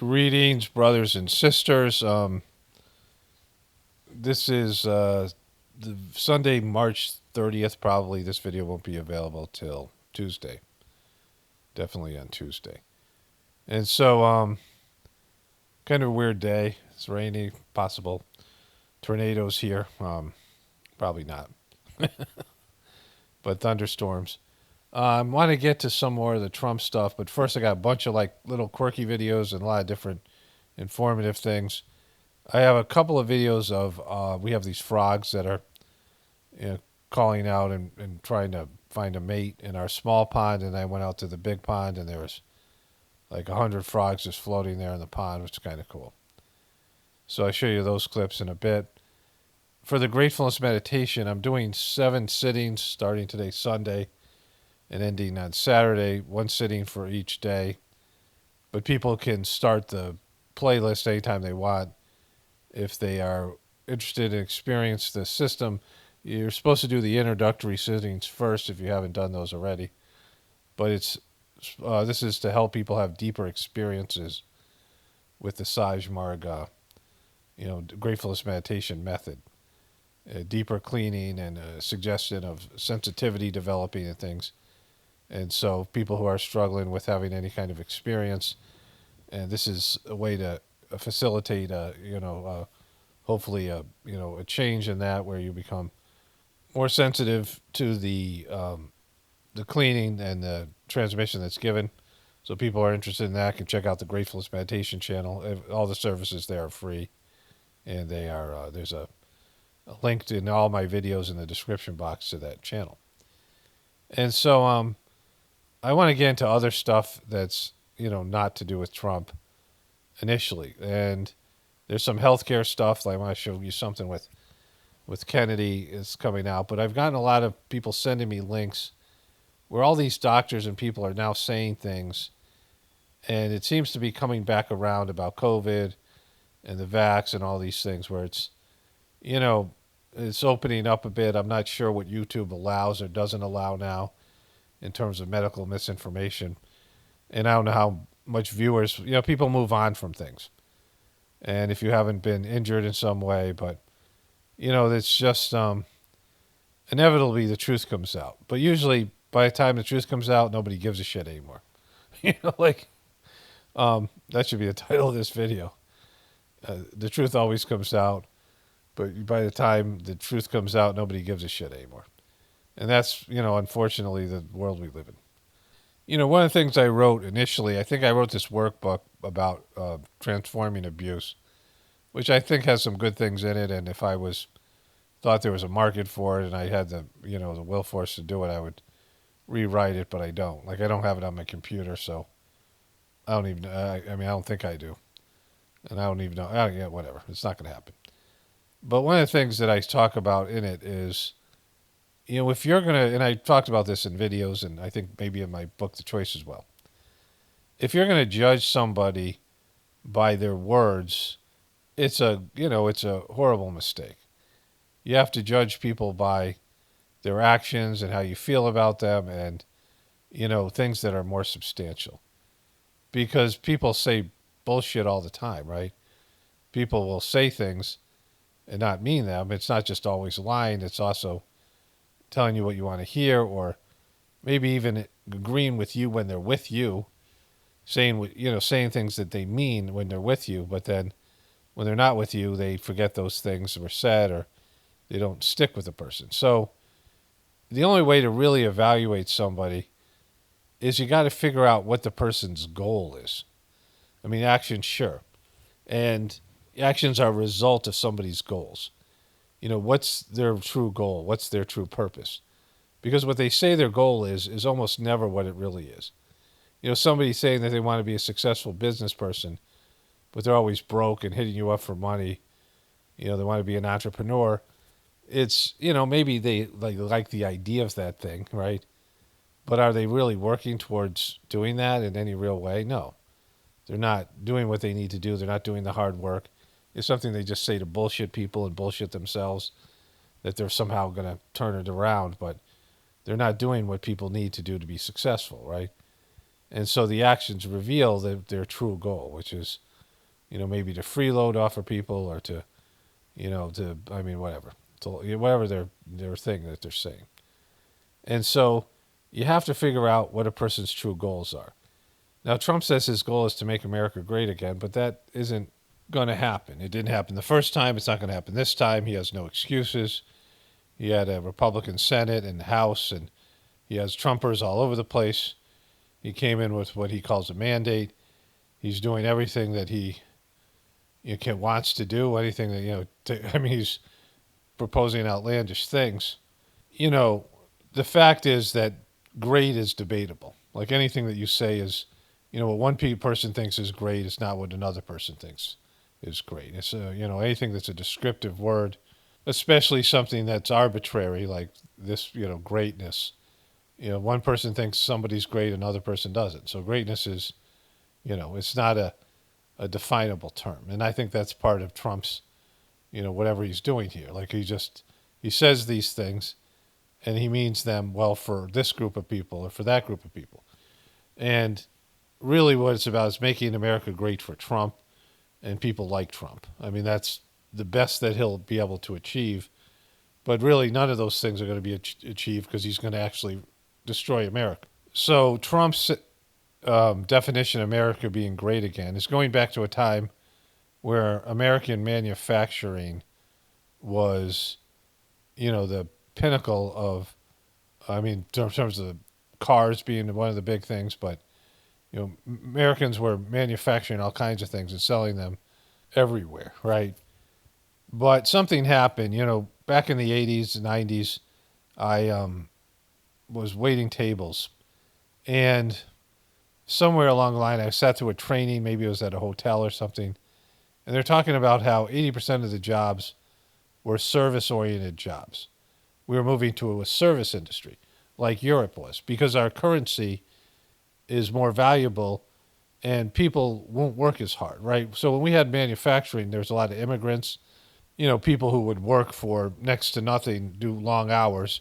Greetings, brothers and sisters. This is the Sunday, March 30th. Probably this video won't be available till Tuesday. Definitely on Tuesday. And so, kind of a weird day. It's rainy, possible tornadoes here. Probably not, but thunderstorms. I want to get to some more of the Trump stuff, but first I got a bunch of like little quirky videos and a lot of different informative things. I have a couple of videos of we have these frogs that are you know, calling out and trying to find a mate in our small pond, and I went out to the big pond, and there was like 100 frogs just floating there in the pond, which is kind of cool. So I'll show you those clips in a bit. For the Gratefulness meditation, I'm doing 7 sittings starting today, Sunday, and ending on Saturday, 1 sitting for each day. But people can start the playlist anytime they want. If they are interested in experience the system, you're supposed to do the introductory sittings first if you haven't done those already. But this is to help people have deeper experiences with the Saj Marga, gratefulness meditation method. A deeper cleaning and a suggestion of sensitivity developing and things. And so people who are struggling with having any kind of experience, and this is a way to facilitate, hopefully a change in that where you become more sensitive to the cleaning and the transmission that's given. So people are interested in that can check out the Gratefulness Meditation channel. All the services there are free, and they are there's a linked in all my videos in the description box to that channel. And so I want to get into other stuff that's not to do with Trump initially, and there's some healthcare stuff. I want to show you something with Kennedy is coming out, but I've gotten a lot of people sending me links where all these doctors and people are now saying things, and it seems to be coming back around about COVID and the vax and all these things where it's it's opening up a bit. I'm not sure what YouTube allows or doesn't allow now in terms of medical misinformation. And I don't know how much viewers, people move on from things. And if you haven't been injured in some way, but, it's just inevitably the truth comes out. But usually by the time the truth comes out, nobody gives a shit anymore. That should be the title of this video. The truth always comes out. But by the time the truth comes out, nobody gives a shit anymore. And that's, unfortunately, the world we live in. One of the things I wrote initially, I think I wrote this workbook about transforming abuse, which I think has some good things in it. And if I thought there was a market for it and I had the will force to do it, I would rewrite it, but I don't. I don't have it on my computer, so I don't even, I don't think I do. And I don't even know, whatever. It's not going to happen. But one of the things that I talk about in it is, if you're going to, and I talked about this in videos and I think maybe in my book, The Choice as well. If you're going to judge somebody by their words, it's a horrible mistake. You have to judge people by their actions and how you feel about them and, things that are more substantial. Because people say bullshit all the time, right? People will say things and not mean them. It's not just always lying. It's also telling you what you want to hear, or maybe even agreeing with you when they're with you, saying things that they mean when they're with you, but then when they're not with you, they forget those things were said, or they don't stick with the person. So the only way to really evaluate somebody is you got to figure out what the person's goal is. Actions, sure. And actions are a result of somebody's goals. What's their true goal? What's their true purpose? Because what they say their goal is almost never what it really is. Somebody saying that they want to be a successful business person, but they're always broke and hitting you up for money. They want to be an entrepreneur. It's, maybe they like the idea of that thing, right? But are they really working towards doing that in any real way? No. They're not doing what they need to do. They're not doing the hard work. It's something they just say to bullshit people and bullshit themselves, that they're somehow going to turn it around, but they're not doing what people need to do to be successful, right? And so the actions reveal their true goal, which is maybe to freeload offer people or to, whatever. Whatever their thing that they're saying. And so you have to figure out what a person's true goals are. Now, Trump says his goal is to make America great again, but that isn't going to happen. It didn't happen the first time. It's not going to happen this time. He has no excuses. He had a Republican Senate and House, and he has Trumpers all over the place. He came in with what he calls a mandate. He's doing everything that he wants to do, anything that, he's proposing outlandish things. You know, the fact is that great is debatable. Like anything that you say is, what one person thinks is great is not what another person thinks is great. It's, anything that's a descriptive word, especially something that's arbitrary like this, greatness. One person thinks somebody's great, another person doesn't. So greatness is, it's not a definable term. And I think that's part of Trump's, whatever he's doing here. Like he says these things and he means them well for this group of people or for that group of people. And really what it's about is making America great for Trump and people like Trump. I mean, that's the best that he'll be able to achieve. But really, none of those things are going to be achieved because he's going to actually destroy America. So Trump's definition of America being great again is going back to a time where American manufacturing was, the pinnacle of, in terms of cars being one of the big things, but, Americans were manufacturing all kinds of things and selling them everywhere, right? But something happened, back in the 80s and 90s, I was waiting tables. And somewhere along the line, I sat through a training, maybe it was at a hotel or something, and they're talking about how 80% of the jobs were service-oriented jobs. We were moving to a service industry, like Europe was, because our currency is more valuable and people won't work as hard, right? So when we had manufacturing, there's a lot of immigrants, people who would work for next to nothing, do long hours,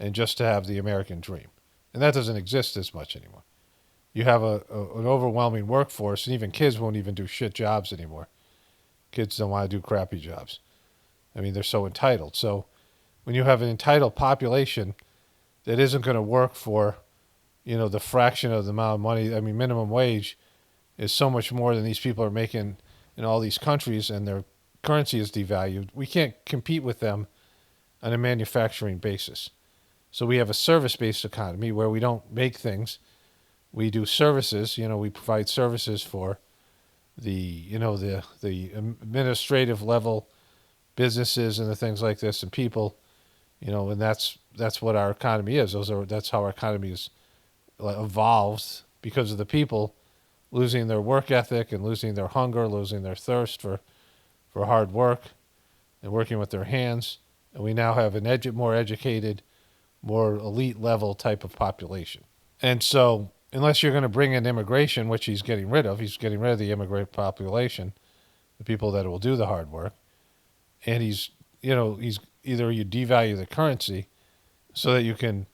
and just to have the American dream. And that doesn't exist as much anymore. You have an overwhelming workforce, and even kids won't even do shit jobs anymore. Kids don't want to do crappy jobs. I mean, they're so entitled. So when you have an entitled population that isn't going to work for, the fraction of the amount of money, minimum wage is so much more than these people are making in all these countries, and their currency is devalued. We can't compete with them on a manufacturing basis. So we have a service-based economy where we don't make things. We do services. We provide services for the administrative level businesses and the things like this and people, and that's what our economy is. That's how our economy is evolved because of the people losing their work ethic and losing their hunger, losing their thirst for hard work and working with their hands. And we now have an more educated, more elite level type of population. And so unless you're going to bring in immigration, which he's getting rid of the immigrant population, the people that will do the hard work. And he's either you devalue the currency so that you can,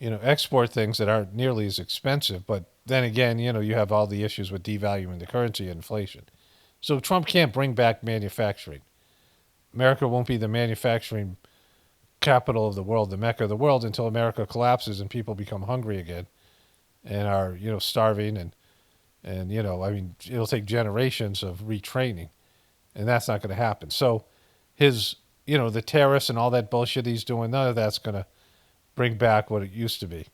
export things that aren't nearly as expensive. But then again, you have all the issues with devaluing the currency and inflation. So Trump can't bring back manufacturing. America won't be the manufacturing capital of the world, the mecca of the world, until America collapses and people become hungry again and are, starving and it'll take generations of retraining, and that's not going to happen. So his, the tariffs and all that bullshit he's doing, none of that's going to bring back what it used to be.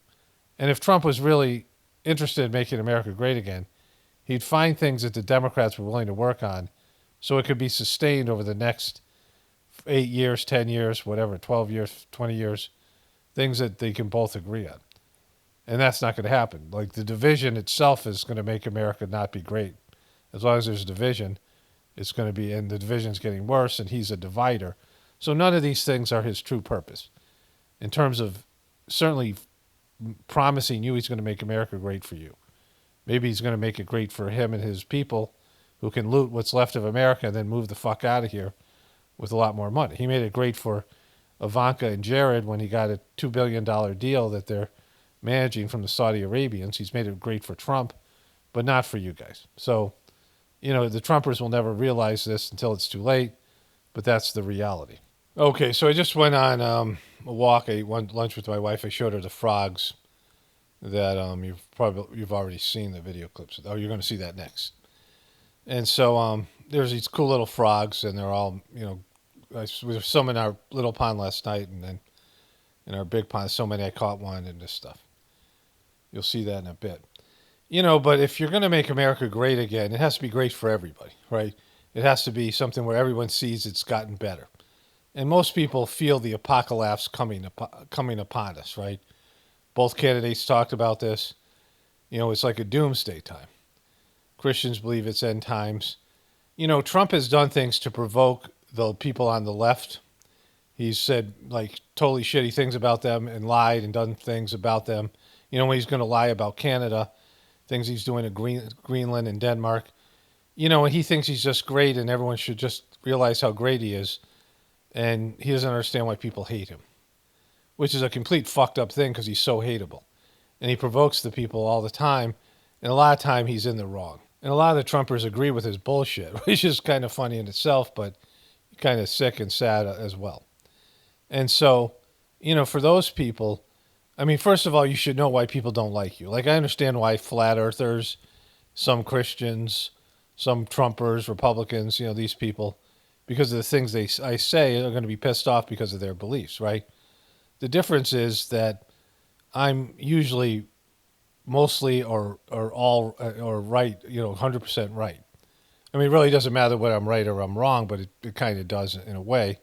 And if Trump was really interested in making America great again, he'd find things that the Democrats were willing to work on so it could be sustained over the next 8 years, 10 years, whatever, 12 years, 20 years, things that they can both agree on. And that's not going to happen. Like the division itself is going to make America not be great. As long as there's division, it's going to be, and the division's getting worse, and he's a divider. So none of these things are his true purpose. In terms of certainly promising you he's going to make America great for you. Maybe he's going to make it great for him and his people who can loot what's left of America and then move the fuck out of here with a lot more money. He made it great for Ivanka and Jared when he got a $2 billion deal that they're managing from the Saudi Arabians. He's made it great for Trump, but not for you guys. So, The Trumpers will never realize this until it's too late, but that's the reality. Okay, so I just went on a walk. I went lunch with my wife. I showed her the frogs that you've already seen the video clips. Oh, you're going to see that next. And so there's these cool little frogs, and they're all there's some in our little pond last night, and then in our big pond, so many I caught one and this stuff. You'll see that in a bit. But if you're going to make America great again, it has to be great for everybody, right? It has to be something where everyone sees it's gotten better. And most people feel the apocalypse coming upon us, right? Both candidates talked about this. It's like a doomsday time. Christians believe it's end times. Trump has done things to provoke the people on the left. He's said like totally shitty things about them and lied and done things about them. When he's going to lie about Canada, things he's doing in Greenland and Denmark. And he thinks he's just great and everyone should just realize how great he is. And he doesn't understand why people hate him, which is a complete fucked up thing because he's so hateable. And he provokes the people all the time. And a lot of time he's in the wrong. And a lot of the Trumpers agree with his bullshit, which is kind of funny in itself, but kind of sick and sad as well. And so, for those people, first of all, you should know why people don't like you. Like, I understand why flat earthers, some Christians, some Trumpers, Republicans, these people, because of the things I say, are going to be pissed off because of their beliefs, right? The difference is that I'm usually mostly or all or right, 100% right. It really doesn't matter whether I'm right or I'm wrong, but it kind of does in a way.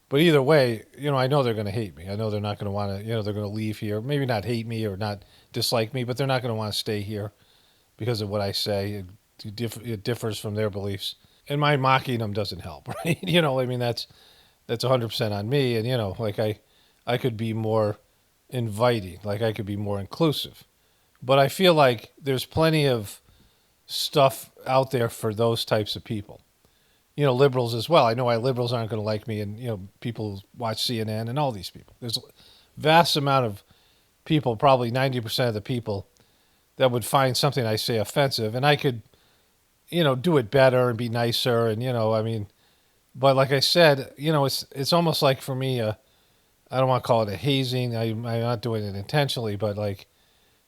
But either way, I know they're going to hate me. I know they're not going to want to, they're going to leave here. Maybe not hate me or not dislike me, but they're not going to want to stay here because of what I say. It differs from their beliefs. And my mocking them doesn't help, right? That's 100% on me. And, like I could be more inviting, like I could be more inclusive. But I feel like there's plenty of stuff out there for those types of people. Liberals as well. I know why liberals aren't going to like me, and people watch CNN and all these people. There's a vast amount of people, probably 90% of the people, that would find something I say offensive, and I could, do it better and be nicer, and but like I said, it's almost like for me, I don't want to call it a hazing. I'm not doing it intentionally, but like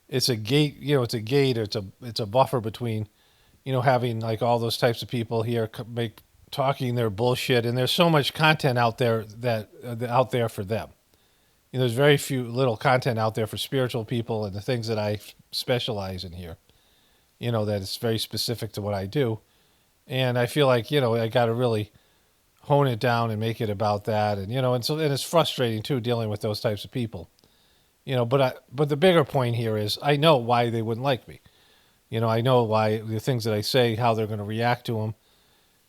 it's a gate. It's a gate. Or it's a buffer between, having like all those types of people here talking their bullshit, and there's so much content out there that out there for them. There's very few little content out there for spiritual people and the things that I specialize in here. That it's very specific to what I do, and I feel like I got to really hone it down and make it about that, and and it's frustrating too dealing with those types of people. But the bigger point here is I know why they wouldn't like me. I know why the things that I say, how they're going to react to them.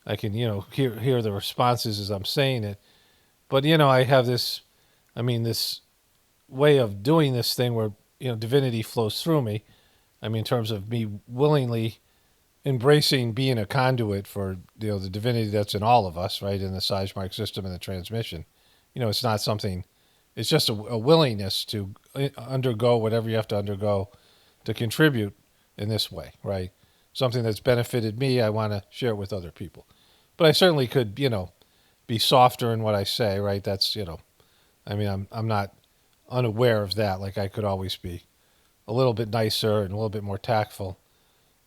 I can, hear the responses as I'm saying it. But, I have this way of doing this thing where, divinity flows through me. In terms of me willingly embracing being a conduit for, the divinity that's in all of us, right, in the Sajmark system and the transmission. It's not something, it's just a willingness to undergo whatever you have to undergo to contribute in this way, right? Something that's benefited me, I want to share it with other people. But I certainly could, be softer in what I say, right? That's, I'm not unaware of that. Like I could always be a little bit nicer and a little bit more tactful,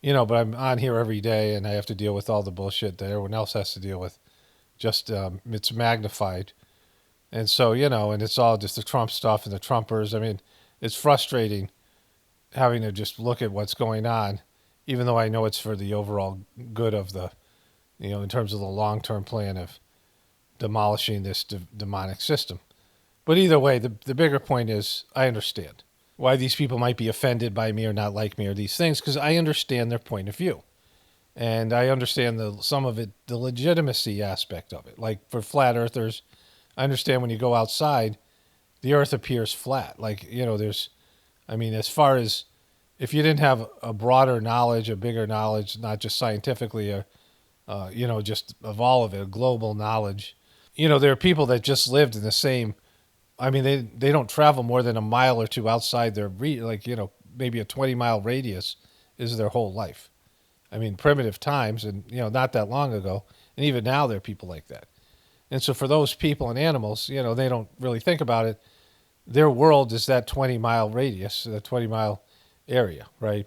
but I'm on here every day and I have to deal with all the bullshit that everyone else has to deal with. Just, it's magnified. And so, and it's all just the Trump stuff and the Trumpers. It's frustrating having to just look at what's going on, even though I know it's for the overall good of the, in terms of the long-term plan of demolishing this demonic system. But either way, the bigger point is I understand why these people might be offended by me or not like me or these things, because I understand their point of view. And I understand some of it, the legitimacy aspect of it. Like for flat earthers, I understand when you go outside, the earth appears flat. Like, as far as if you didn't have a broader knowledge, a bigger knowledge, not just scientifically, just of all of it, a global knowledge, there are people that just lived in the same, they don't travel more than a mile or two outside their, maybe a 20-mile radius is their whole life. I mean, primitive times, and not that long ago, and even now there are people like that. And so for those people and animals, they don't really think about it. Their world is that 20-mile radius, the 20-mile area, right?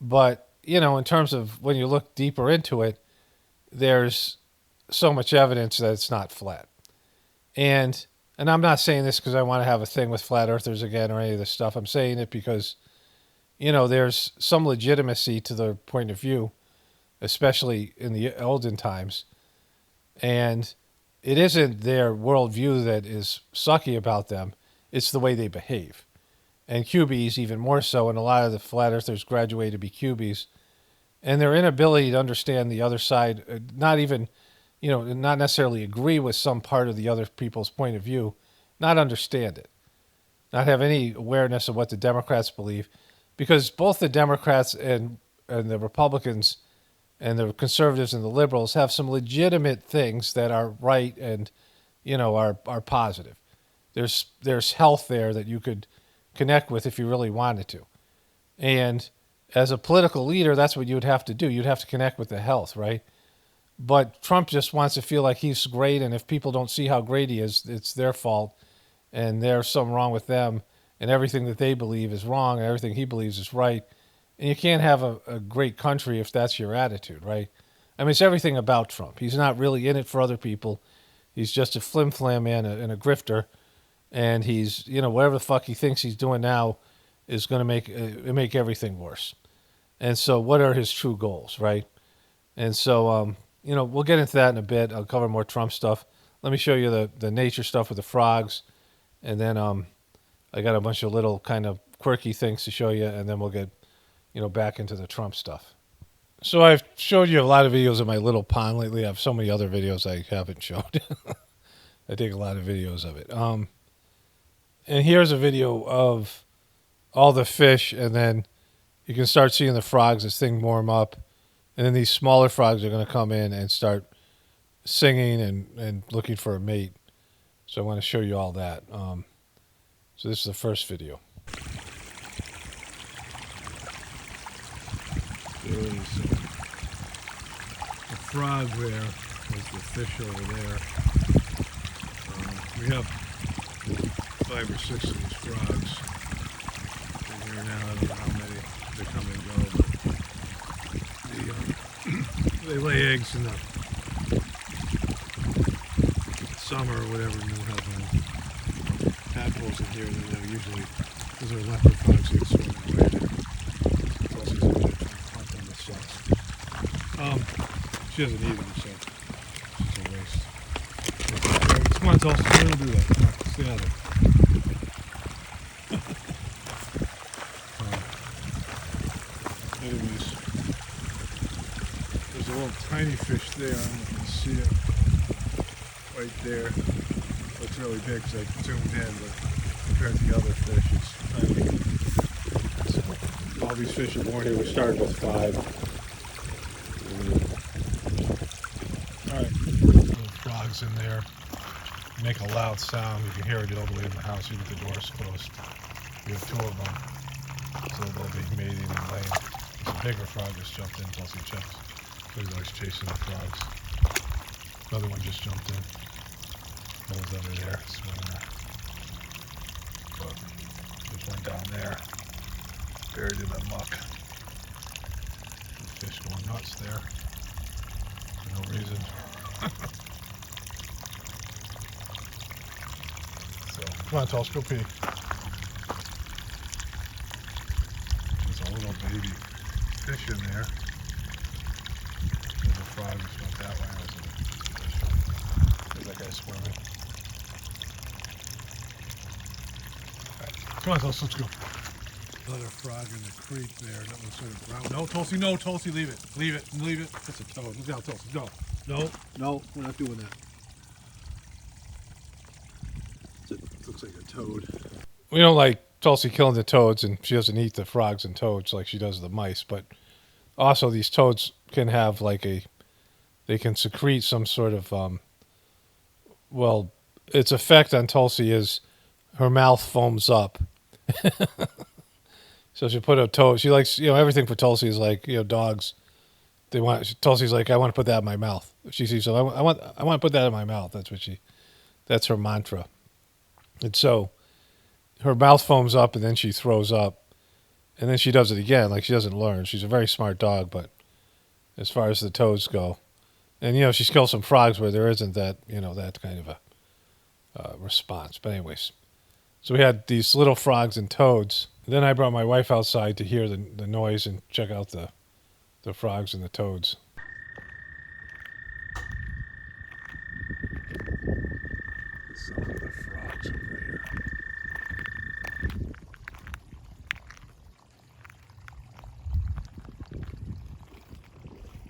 But in terms of when you look deeper into it, there's so much evidence that it's not flat. And I'm not saying this because I want to have a thing with flat earthers again or any of this stuff. I'm saying it because there's some legitimacy to their point of view, especially in the olden times. And it isn't their worldview that is sucky about them. It's the way they behave. And QBs even more so, and a lot of the flat earthers graduate to be QBs. And their inability to understand the other side, not even, not necessarily agree with some part of the other people's point of view, not understand it, not have any awareness of what the Democrats believe, because both the Democrats and the Republicans and the conservatives and the liberals have some legitimate things that are right and are positive. There's health there that you could connect with if you really wanted to. And as a political leader, that's what you would have to do. You'd have to connect with the health, right? But Trump just wants to feel like he's great, and if people don't see how great he is, it's their fault, and there's something wrong with them, and everything that they believe is wrong, and everything he believes is right. And you can't have a great country if that's your attitude, right? I mean, it's everything about Trump. He's not really in it for other people. He's just a flim-flam man and a grifter, and he's, whatever the fuck he thinks he's doing now is going to make everything worse. And so what are his true goals, right? And so, we'll get into that in a bit. I'll cover more Trump stuff. Let me show you the nature stuff with the frogs. And then I got a bunch of little kind of quirky things to show you, and then we'll get, back into the Trump stuff. So I've showed you a lot of videos of my little pond lately. I have so many other videos I haven't showed. I take a lot of videos of it. And here's a video of all the fish, and then you can start seeing the frogs as things warm up. And then these smaller frogs are going to come in and start singing and looking for a mate. So I want to show you all that. So this is the first video. There's a frog there. There's the fish over there. We have 5 or 6 of these frogs in here now. I don't know how many they come and go, but they lay eggs in the summer or whatever, and they'll have tadpoles in here, and then they'll usually, because they're leopard frogs, they swim away there. She doesn't eat them, so it's a waste. Come on, Tulsa, don't do that. Come on, stay out of there. Anyways, there's a little tiny fish there. I don't know if you can see it right there. Looks really big because I zoomed in, but compared to the other fish, it's tiny. So, all these fish are born here. We started with 5. Alright, little frogs in there. Make a loud sound. You can hear it all the way in the house, even if the door's closed. We have 2 of them, so they'll be mating and laying. There's a bigger frog just jumped in, plus he checks. So he's always chasing the frogs. Another one just jumped in. One's over there, swimming there. But there's one down there, buried in the muck. The fish going nuts there. For no reason. So, come on, Tulsa, go pee. There's a little baby fish in there. There's a frog just went that way. There's that guy swimming. Alright, come on, Tulsa, let's go. Another frog in the creek there. That one's sort of brown. No, Tulsi, no, Tulsi, leave it. Leave it, leave it. That's a toad. Look out, Tulsi. No. No, no, we're not doing that. It looks like a toad. We don't like Tulsi killing the toads, and she doesn't eat the frogs and toads like she does the mice, but also these toads can have they can secrete some sort of, its effect on Tulsi is her mouth foams up. So she put a toad, she likes, everything for Tulsi is like, dogs. Tulsi's like, I want to put that in my mouth. She sees, so I want to put that in my mouth. That's her mantra. And so her mouth foams up, and then she throws up, and then she does it again. Like, she doesn't learn. She's a very smart dog, but as far as the toads go, and she's killed some frogs where there isn't that that kind of a response. But anyways, so we had these little frogs and toads. Then I brought my wife outside to hear the noise and check out the frogs and the toads. Some of the frogs over here.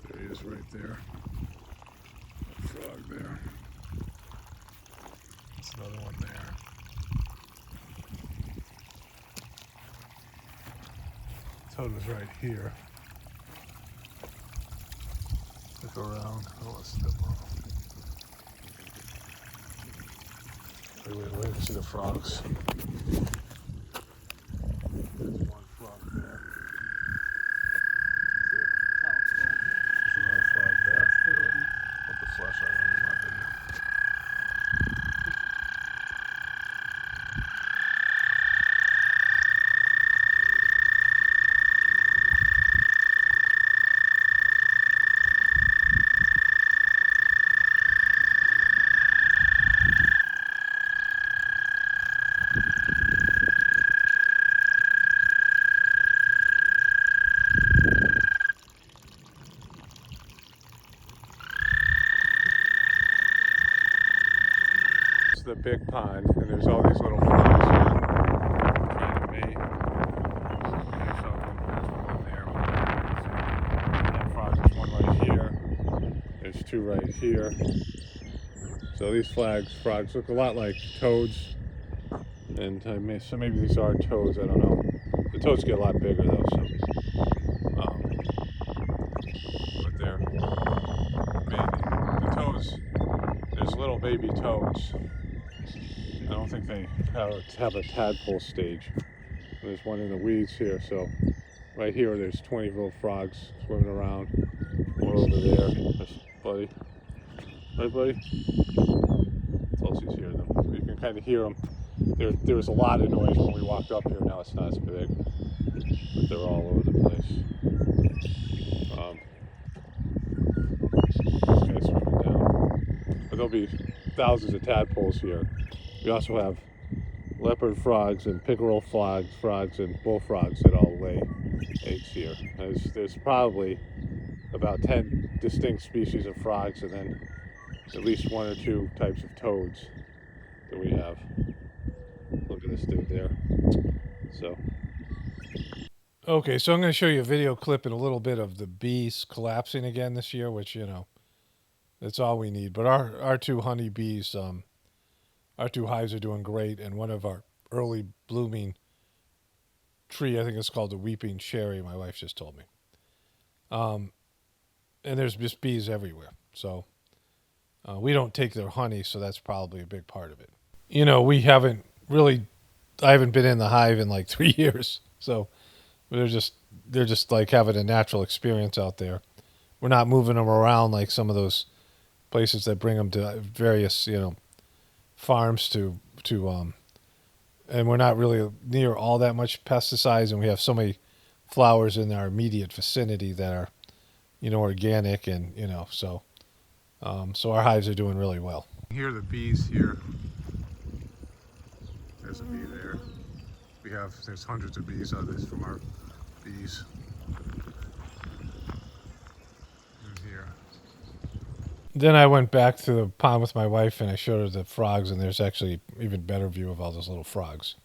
There he is right there. A frog there. There's another one there. Toad was right here. Look around. Oh, let's step on. Wait, see the frogs. There's one frog there. There's another frog there. Put the flashlight on my video. The big pond, and there's all these little frogs here trying to mate. And so there's one there. And frogs, there's one right here. There's two right here. So these frogs look a lot like toads, and so maybe these are toads. I don't know. The toads get a lot bigger though, so. But they're baby. The toads. There's little baby toads. I don't think they have a tadpole stage. There's one in the weeds here, so right here there's 20 little frogs swimming around. One over there. There's Buddy. Right, Buddy? Tulsi's here though. You can kind of hear them. There was a lot of noise when we walked up here. Now it's not as big, but they're all over the place. This guy's swimming down. But there'll be thousands of tadpoles here. We also have leopard frogs and pickerel frogs and bullfrogs that all lay eggs here. There's probably about 10 distinct species of frogs, and then at least one or two types of toads that we have. Look at this dude there. Okay, so I'm going to show you a video clip in a little bit of the bees collapsing again this year, which, that's all we need. But our two honeybees, our two hives are doing great, and one of our early blooming tree, I think it's called the weeping cherry, my wife just told me. And there's just bees everywhere. So we don't take their honey, so that's probably a big part of it. I haven't been in the hive in like 3 years. So they're just like having a natural experience out there. We're not moving them around like some of those places that bring them to various, farms to and we're not really near all that much pesticides, and we have so many flowers in our immediate vicinity that are organic, and so our hives are doing really well. Here are the bees here. There's a bee there. There's hundreds of bees on this from our bees. Then I went back to the pond with my wife, and I showed her the frogs, and there's actually an even better view of all those little frogs.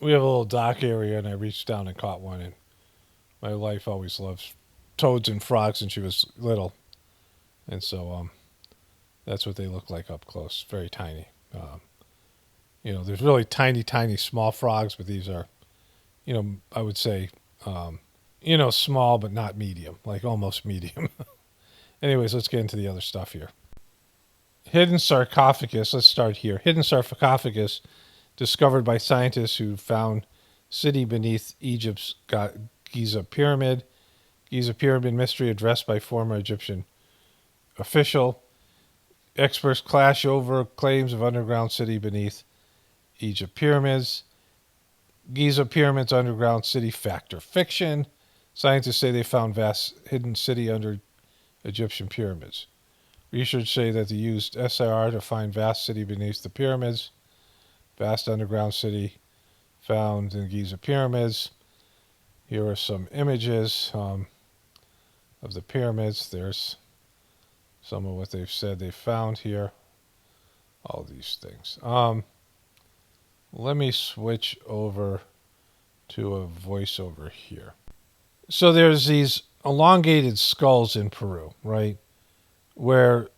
we have a little dock area, and I reached down and caught one. And my wife always loves toads and frogs, and she was little, and so that's what they look like up close. Very tiny. There's really tiny, tiny, small frogs, but these are, I would say, small but not medium, like almost medium. Anyways, let's get into the other stuff here. Hidden sarcophagus. Let's start here. Hidden sarcophagus discovered by scientists who found city beneath Egypt's Giza pyramid. Giza pyramid mystery addressed by former Egyptian official. Experts clash over claims of underground city beneath Egypt pyramids. Giza pyramids underground city fact or fiction. Scientists say they found vast hidden city under Egyptian pyramids. Researchers say that they used SIR to find vast city beneath the pyramids. Vast underground city found in Giza pyramids. Here are some images of the pyramids. There's some of what they've said they found here. All these things. Let me switch over to a voiceover here. So there's these elongated skulls in Peru, right? Where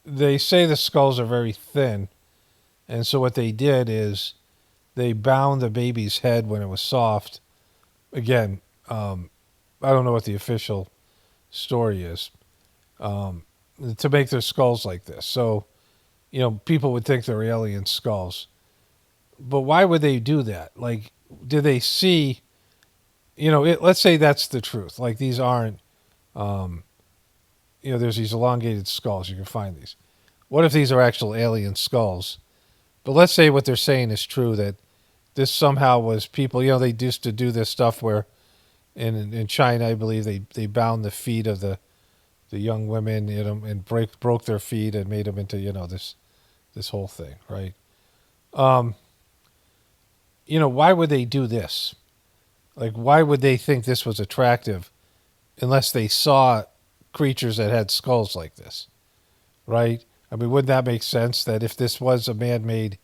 they say the skulls are very thin. And so what they did is they bound the baby's head when it was soft. Again, I don't know what the official story is, to make their skulls like this. So, people would think they're alien skulls. But why would they do that? Like, did they see, let's say that's the truth. Like, these aren't, there's these elongated skulls. You can find these. What if these are actual alien skulls? But let's say what they're saying is true, that this somehow was people, they used to do this stuff where in China, I believe, they bound the feet of the young women, and broke their feet and made them into, this whole thing, right? Why would they do this? Like, why would they think this was attractive unless they saw creatures that had skulls like this, right? I mean, wouldn't that make sense that if this was a man-made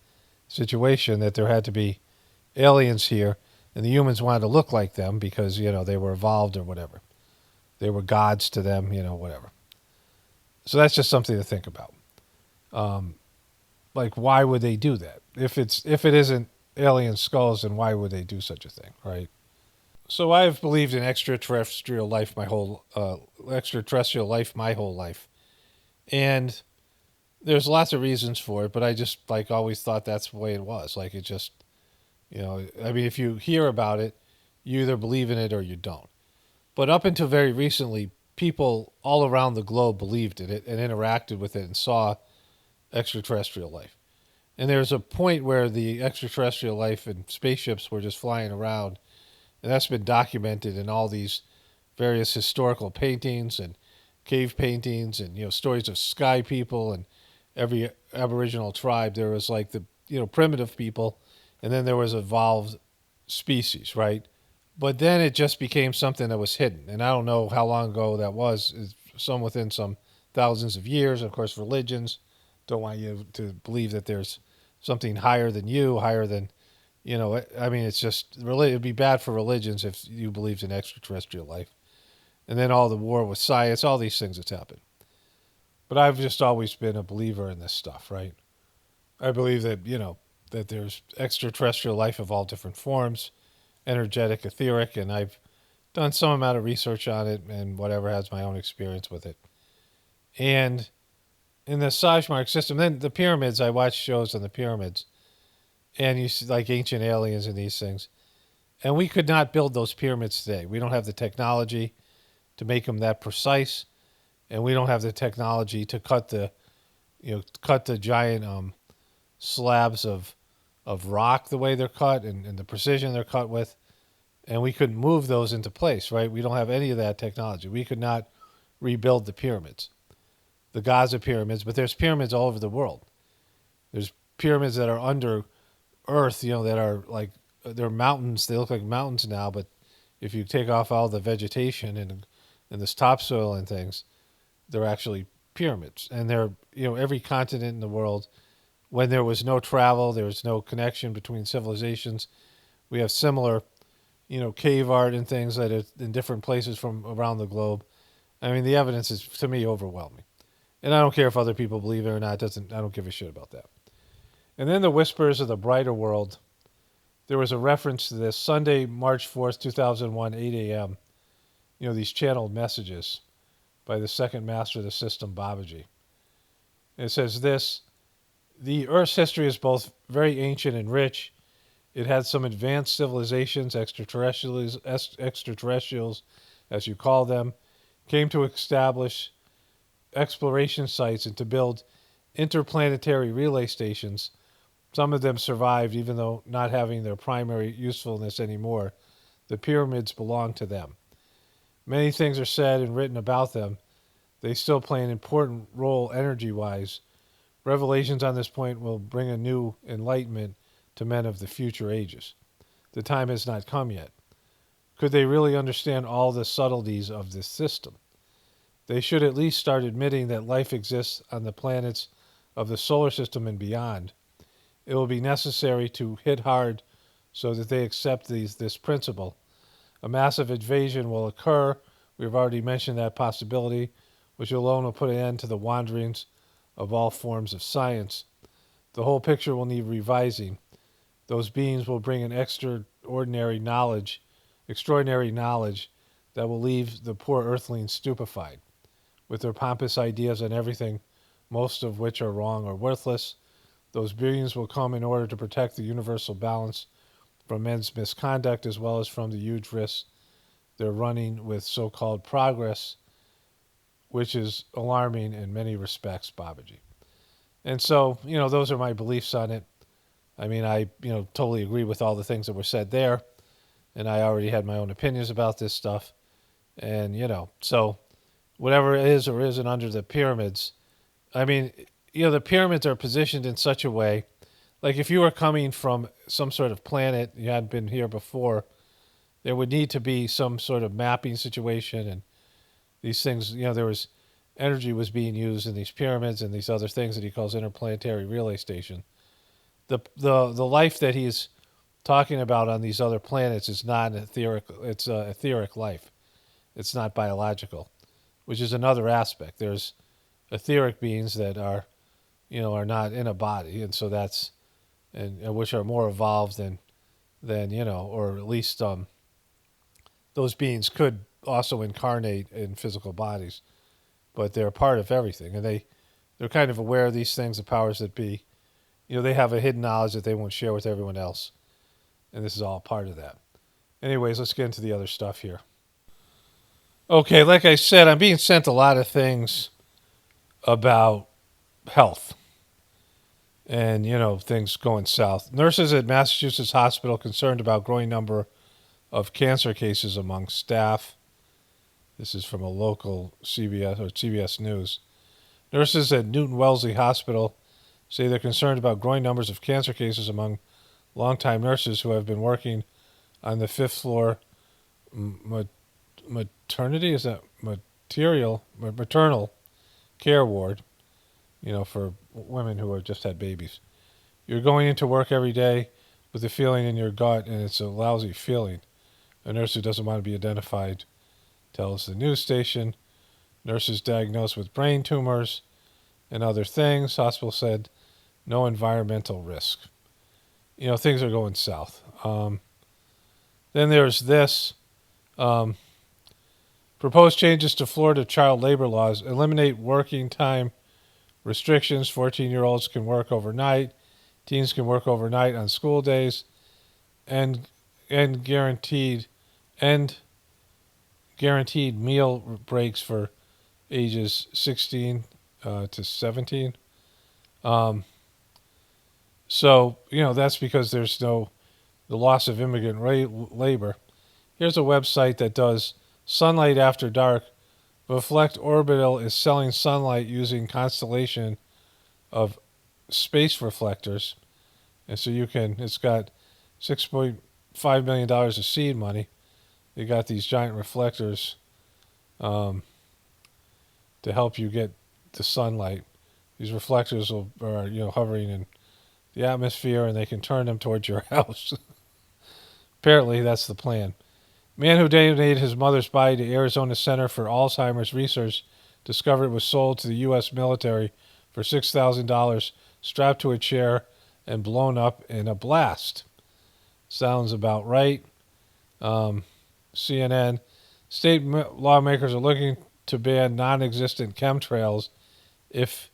situation, that there had to be aliens here, and the humans wanted to look like them because, they were evolved or whatever. They were gods to them, whatever. So that's just something to think about. Like, why would they do that? If it isn't alien skulls, then why would they do such a thing, right? So I've believed in extraterrestrial life my whole life, and there's lots of reasons for it. But I just always thought that's the way it was. Like, it just, I mean, if you hear about it, you either believe in it or you don't. But up until very recently, people all around the globe believed in it and interacted with it and saw extraterrestrial life. And there's a point where the extraterrestrial life and spaceships were just flying around, and that's been documented in all these various historical paintings and cave paintings and, stories of sky people and every Aboriginal tribe. There was like the, primitive people, and then there was evolved species, right? But then it just became something that was hidden. And I don't know how long ago that was. It's within some thousands of years. Of course, religions don't want you to believe that there's something higher than you, higher than, I mean, it's just, it'd be bad for religions if you believed in extraterrestrial life. And then all the war with science, all these things that's happened. But I've just always been a believer in this stuff, right? I believe that, that there's extraterrestrial life of all different forms, energetic, etheric, and I've done some amount of research on it and whatever, has my own experience with it. And in the Sajmark system, then the pyramids, I watch shows on the pyramids, and you see like ancient aliens and these things. And we could not build those pyramids today. We don't have the technology to make them that precise, and we don't have the technology to cut the giant slabs of rock the way they're cut and the precision they're cut with. And we couldn't move those into place, right? We don't have any of that technology. We could not rebuild the pyramids, the Gaza pyramids, but there's pyramids all over the world. There's pyramids that are under earth, that are like, they're mountains. They look like mountains now, but if you take off all the vegetation and this topsoil and things, they're actually pyramids. And they're, every continent in the world, when there was no travel, there was no connection between civilizations, We have similar, cave art and things that are in different places from around the globe. I mean, the evidence is to me overwhelming, and I don't care if other people believe it or not. Doesn't I don't give a shit about that. And then the whispers of the brighter world. There was a reference to this Sunday, March 4th, 2001, 8 a.m. These channeled messages by the second master of the system, Babaji. It says this: the Earth's history is both very ancient and rich. It had some advanced civilizations, extraterrestrials, as you call them, came to establish exploration sites and to build interplanetary relay stations. Some of them survived, even though not having their primary usefulness anymore. The pyramids belong to them. Many things are said and written about them. They still play an important role energy wise. Revelations on this point will bring a new enlightenment to men of the future ages. The time has not come yet. Could they really understand all the subtleties of this system? They should at least start admitting that life exists on the planets of the solar system and beyond. It will be necessary to hit hard so that they accept this principle. A massive invasion will occur. We've already mentioned that possibility, which alone will put an end to the wanderings of all forms of science. The whole picture will need revising. Those beings will bring an extraordinary knowledge that will leave the poor earthlings stupefied. With their pompous ideas on everything, most of which are wrong or worthless, those beings will come in order to protect the universal balance from men's misconduct as well as from the huge risks they're running with so-called progress, which is alarming in many respects, Babaji. And so, those are my beliefs on it. I mean, I, totally agree with all the things that were said there, and I already had my own opinions about this stuff. And, so whatever it is or isn't under the pyramids, I mean, the pyramids are positioned in such a way, like if you were coming from some sort of planet, you hadn't been here before, there would need to be some sort of mapping situation, and these things, there was energy was being used in these pyramids and these other things that he calls interplanetary relay station. The life that he's talking about on these other planets is not an etheric. It's a etheric life. It's not biological, which is another aspect. There's etheric beings that are not in a body, and so that's and which are more evolved than or at least those beings could also incarnate in physical bodies, but they're part of everything, and they're kind of aware of these things. The powers that be, they have a hidden knowledge that they won't share with everyone else, and this is all part of that. Anyways, let's get into the other stuff here. Okay, like I said, I'm being sent a lot of things about health and, things going south. Nurses at Massachusetts Hospital concerned about growing number of cancer cases among staff. This is from a local CBS News. Nurses at Newton Wellesley Hospital say they're concerned about growing numbers of cancer cases among longtime nurses who have been working on the fifth floor maternal care ward, for women who have just had babies. You're going into work every day with a feeling in your gut, and it's a lousy feeling. A nurse who doesn't want to be identified tells the news station. Nurses diagnosed with brain tumors and other things. Hospital said no environmental risk. Things are going south. Then there's this. Proposed changes to Florida child labor laws eliminate working time restrictions. 14-year-olds can work overnight. Teens can work overnight on school days, and guaranteed meal breaks for ages 16 to 17. So that's because there's the loss of immigrant labor. Here's a website that does sunlight after dark. Reflect Orbital is selling sunlight using constellation of space reflectors, and so it's got $6.5 million of seed money. They got these giant reflectors to help you get the sunlight. These reflectors are hovering in the atmosphere, and they can turn them towards your house. Apparently, that's the plan. Man who donated his mother's body to Arizona Center for Alzheimer's Research discovered it was sold to the U.S. military for $6,000, strapped to a chair and blown up in a blast. Sounds about right. CNN. State lawmakers are looking to ban non-existent chemtrails if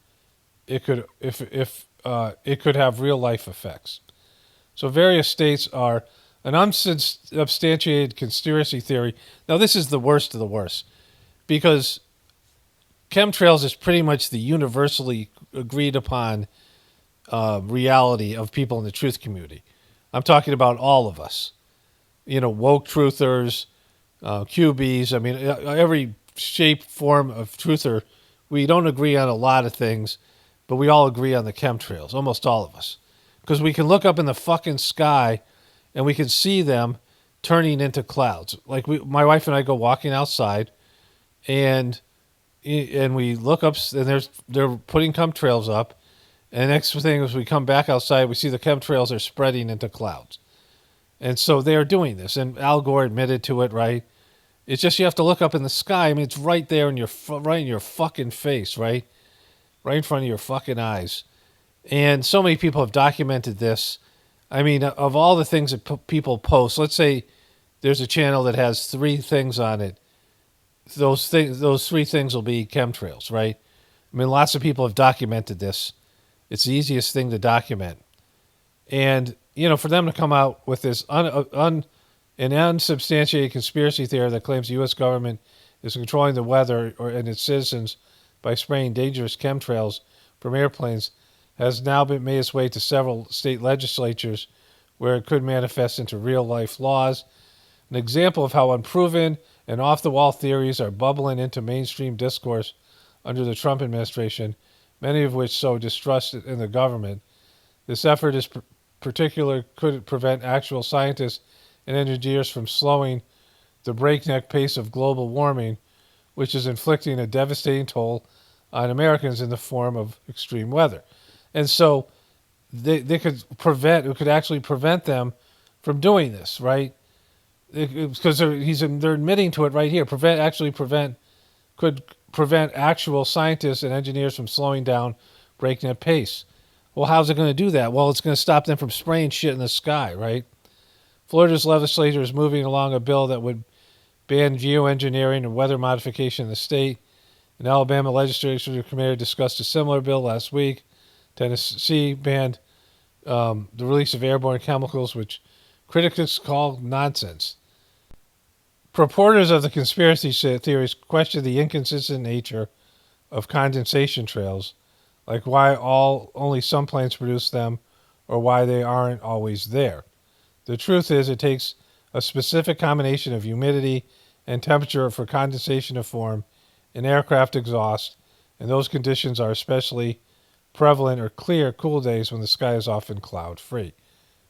it could have real life effects. So various states are an unsubstantiated conspiracy theory. Now this is the worst of the worst because chemtrails is pretty much the universally agreed upon reality of people in the truth community. I'm talking about all of us. You know, woke truthers, QBs. I mean, every shape, form of truther. We don't agree on a lot of things, but we all agree on the chemtrails, almost all of us. Because we can look up in the fucking sky and we can see them turning into clouds. Like my wife and I go walking outside and we look up and they're putting chemtrails up. And the next thing is we come back outside, we see the chemtrails are spreading into clouds. And so they are doing this. And Al Gore admitted to it, right? It's just you have to look up in the sky. I mean, it's right there in right in your fucking face, right? Right in front of your fucking eyes. And so many people have documented this. I mean, of all the things that people post, let's say there's a channel that has 3 things on it. Those 3 things will be chemtrails, right? I mean, lots of people have documented this. It's the easiest thing to document. And, you know, for them to come out with this an unsubstantiated conspiracy theory that claims the U.S. government is controlling the weather and its citizens by spraying dangerous chemtrails from airplanes has now made its way to several state legislatures where it could manifest into real-life laws. An example of how unproven and off-the-wall theories are bubbling into mainstream discourse under the Trump administration, many of which sow distrust in the government. This effort is particular could prevent actual scientists and engineers from slowing the breakneck pace of global warming, which is inflicting a devastating toll on Americans in the form of extreme weather. And so they could actually prevent them from doing this, right? Because they're admitting to it right here. Could prevent actual scientists and engineers from slowing down breakneck pace. Well, how's it going to do that? Well, it's going to stop them from spraying shit in the sky, right? Florida's legislature is moving along a bill that would ban geoengineering and weather modification in the state. An Alabama legislature committee discussed a similar bill last week. Tennessee banned the release of airborne chemicals, which critics call nonsense. Purporters of the conspiracy theories question the inconsistent nature of condensation trails, like why only some planes produce them or why they aren't always there. The truth is it takes a specific combination of humidity and temperature for condensation to form in aircraft exhaust, and those conditions are especially prevalent or clear cool days when the sky is often cloud-free.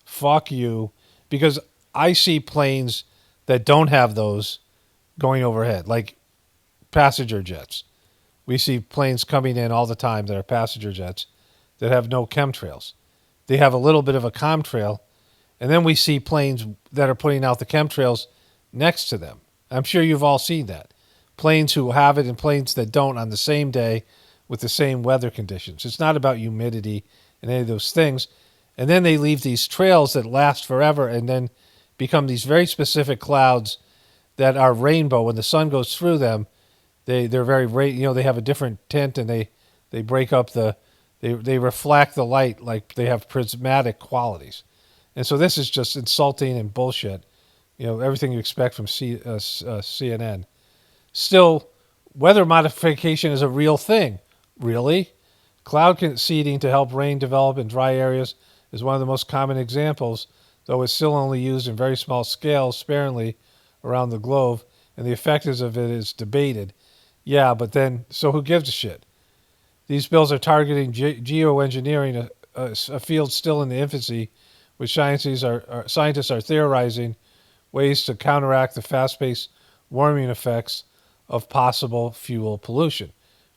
Fuck you, because I see planes that don't have those going overhead, like passenger jets. We see planes coming in all the time that are passenger jets that have no chemtrails. They have a little bit of a chemtrail, and then we see planes that are putting out the chemtrails next to them. I'm sure you've all seen that. Planes who have it and planes that don't on the same day with the same weather conditions. It's not about humidity and any of those things. And then they leave these trails that last forever and then become these very specific clouds that are rainbow. When the sun goes through them, they're very, they have a different tint and they break up they reflect the light like they have prismatic qualities. And so this is just insulting and bullshit. You know, everything you expect from CNN. Still, weather modification is a real thing. Really? Cloud seeding to help rain develop in dry areas is one of the most common examples, though it's still only used in very small scales sparingly around the globe, and the effectiveness of it is debated. Yeah, but then, so who gives a shit? These bills are targeting geoengineering, a field still in the infancy, which scientists are theorizing ways to counteract the fast-paced warming effects of possible fuel pollution,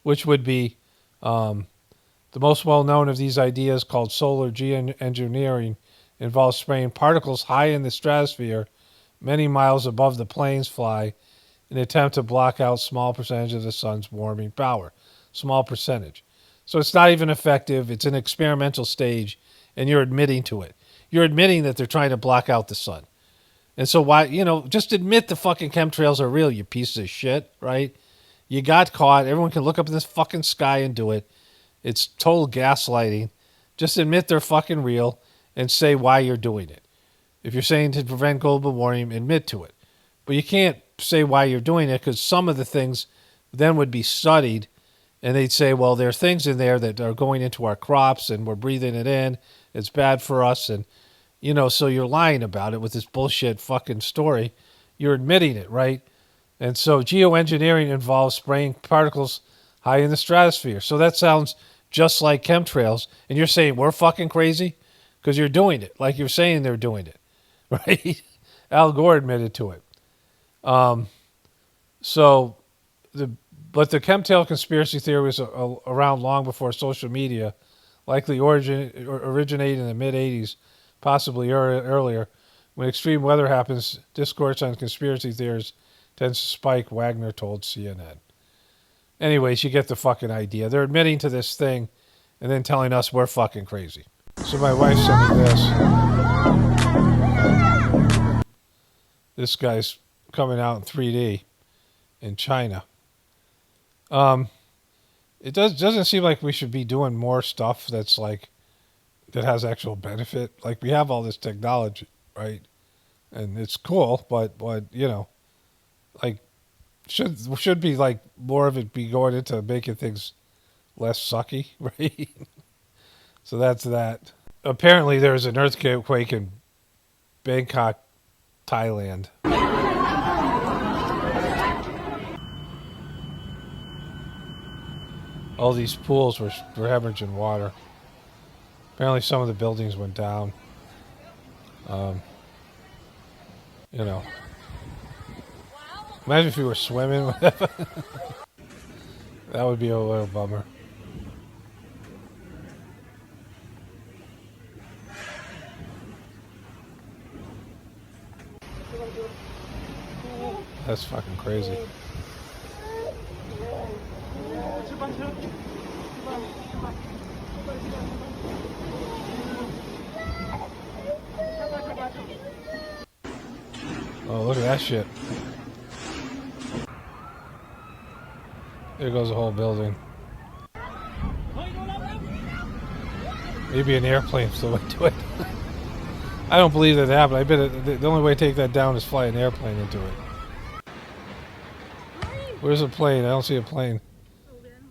which would be the most well-known of these ideas, called solar geoengineering, involves spraying particles high in the stratosphere many miles above the planes fly in an attempt to block out small percentage of the sun's warming power. Small percentage. So it's not even effective. It's an experimental stage, and you're admitting to it. You're admitting that they're trying to block out the sun. And so why, just admit the fucking chemtrails are real, you piece of shit, right? You got caught. Everyone can look up in this fucking sky and do it. It's total gaslighting. Just admit they're fucking real and say why you're doing it. If you're saying to prevent global warming, admit to it. But you can't say why you're doing it because some of the things then would be studied and they'd say, well, there are things in there that are going into our crops and we're breathing it in. It's bad for us. And, so you're lying about it with this bullshit fucking story. You're admitting it, right? And so geoengineering involves spraying particles high in the stratosphere. So that sounds just like chemtrails. And you're saying we're fucking crazy because you're doing it like you're saying they're doing it, right? Al Gore admitted to it. But the chemtrail conspiracy theory was around long before social media, likely originated in the mid-'80s, possibly earlier. When extreme weather happens, discourse on conspiracy theories tends to spike, Wagner told CNN. Anyways, you get the fucking idea. They're admitting to this thing and then telling us we're fucking crazy. So my wife sent me this. This guy's coming out in 3D in China. It doesn't seem like we should be doing more stuff that has actual benefit. Like we have all this technology, right? And it's cool, but should be like more of it be going into making things less sucky, right? So that's that. Apparently there's an earthquake in Bangkok, Thailand. All these pools were hemorrhaging water. Apparently some of the buildings went down. Imagine if you were swimming. That would be a little bummer. That's fucking crazy. Oh, look at that shit. There goes the whole building. Maybe an airplane flew into it. I don't believe that happened. I bet the only way to take that down is fly an airplane into it. Where's a plane? I don't see a plane.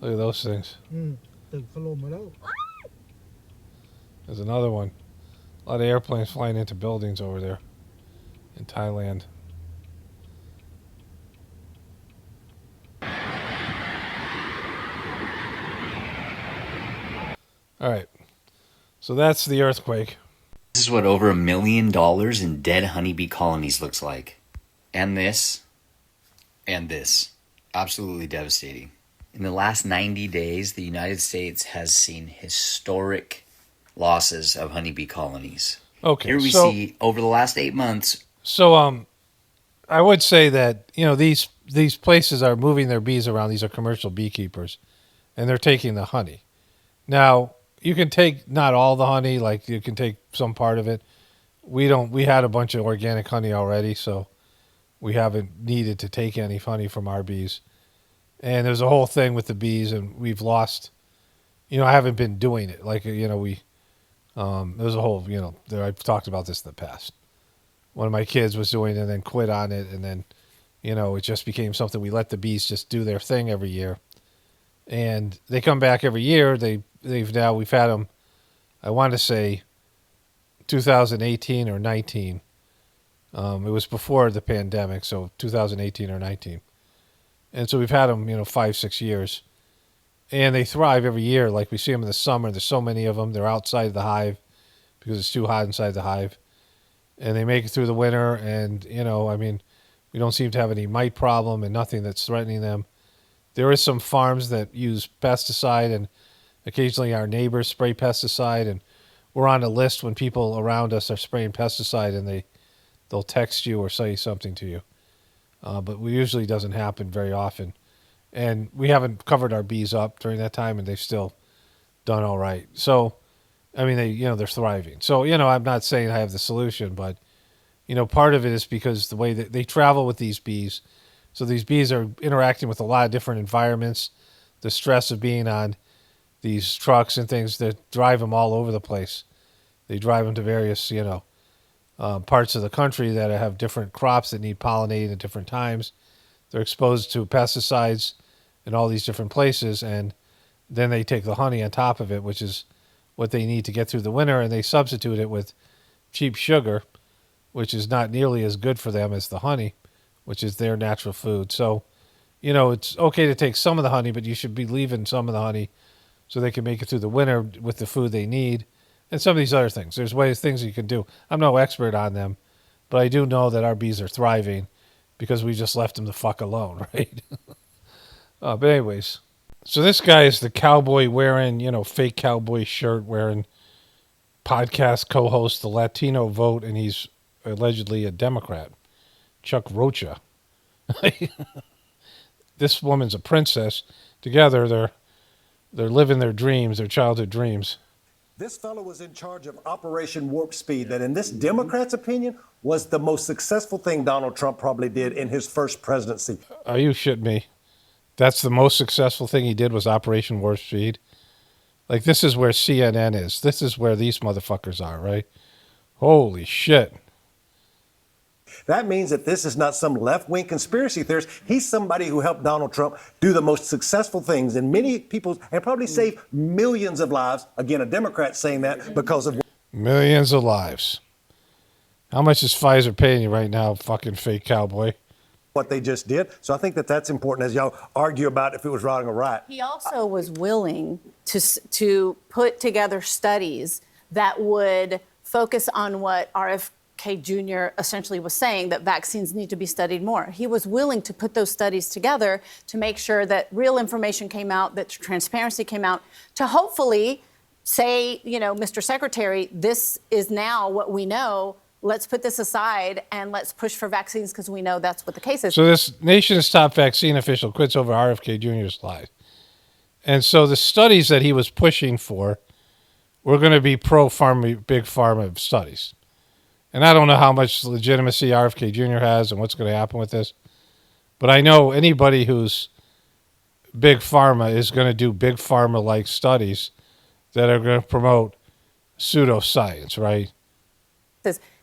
Look at those things. There's another one. A lot of airplanes flying into buildings over there in Thailand. All right. So that's the earthquake. This is what over $1 million in dead honeybee colonies looks like. And this. And this. Absolutely devastating. In the last 90 days, the United States has seen historic losses of honeybee colonies. Okay. Here we see over the last 8 months. So I would say that, these places are moving their bees around. These are commercial beekeepers, and they're taking the honey. Now, you can take not all the honey, like you can take some part of it. We had a bunch of organic honey already, so we haven't needed to take any honey from our bees. And there's a whole thing with the bees, and we've lost, I haven't been doing it. Like, there's a whole, I've talked about this in the past. One of my kids was doing it and then quit on it, and then, it just became something we let the bees just do their thing every year. And they come back every year. We've had them, I want to say 2018 or 19. It was before the pandemic, so 2018 or 19. And so we've had them, 5-6 years. And they thrive every year. Like we see them in the summer. There's so many of them. They're outside the hive because it's too hot inside the hive. And they make it through the winter. And, we don't seem to have any mite problem and nothing that's threatening them. There is some farms that use pesticide, and occasionally our neighbors spray pesticide. And we're on a list when people around us are spraying pesticide, and they'll text you or say something to you. But we usually doesn't happen very often. And we haven't covered our bees up during that time, and they've still done all right. So, I mean, they're thriving. So, I'm not saying I have the solution, but part of it is because the way that they travel with these bees. So these bees are interacting with a lot of different environments. The stress of being on these trucks and things that drive them all over the place. They drive them to various, parts of the country that have different crops that need pollinating at different times. They're exposed to pesticides in all these different places, and then they take the honey on top of it, which is what they need to get through the winter, and they substitute it with cheap sugar, which is not nearly as good for them as the honey, which is their natural food. So, it's okay to take some of the honey, but you should be leaving some of the honey so they can make it through the winter with the food they need. And some of these other things. There's things you can do. I'm no expert on them, but I do know that our bees are thriving because we just left them the fuck alone, right? But anyways, so this guy is the cowboy wearing, fake cowboy shirt wearing podcast co-host, the Latino vote, and he's allegedly a Democrat. Chuck Rocha. This woman's a princess. Together, they're living their dreams, their childhood dreams. This fellow was in charge of Operation Warp Speed, that in this Democrat's opinion was the most successful thing Donald Trump probably did in his first presidency. Are you shitting me? That's the most successful thing he did was Operation Warp Speed? Like, this is where CNN is. This is where these motherfuckers are, right? Holy shit. That means that this is not some left-wing conspiracy theorist. He's somebody who helped Donald Trump do the most successful things in many people's, and probably save millions of lives. Again, a Democrat saying that because of millions of lives. How much is Pfizer paying you right now, fucking fake cowboy? What they just did. So I think that that's important as y'all argue about if it was wrong or right. He also was willing to put together studies that would focus on what RFK Jr. essentially was saying, that vaccines need to be studied more. He was willing to put those studies together to make sure that real information came out, that transparency came out, to hopefully say, Mr. Secretary, this is now what we know. Let's put this aside and let's push for vaccines because we know that's what the case is. So this nation's top vaccine official quits over RFK Jr.'s lies. And so the studies that he was pushing for were going to be pro-pharma, big pharma studies. And I don't know how much legitimacy RFK Jr. has and what's going to happen with this. But I know anybody who's big pharma is going to do big pharma-like studies that are going to promote pseudoscience, right?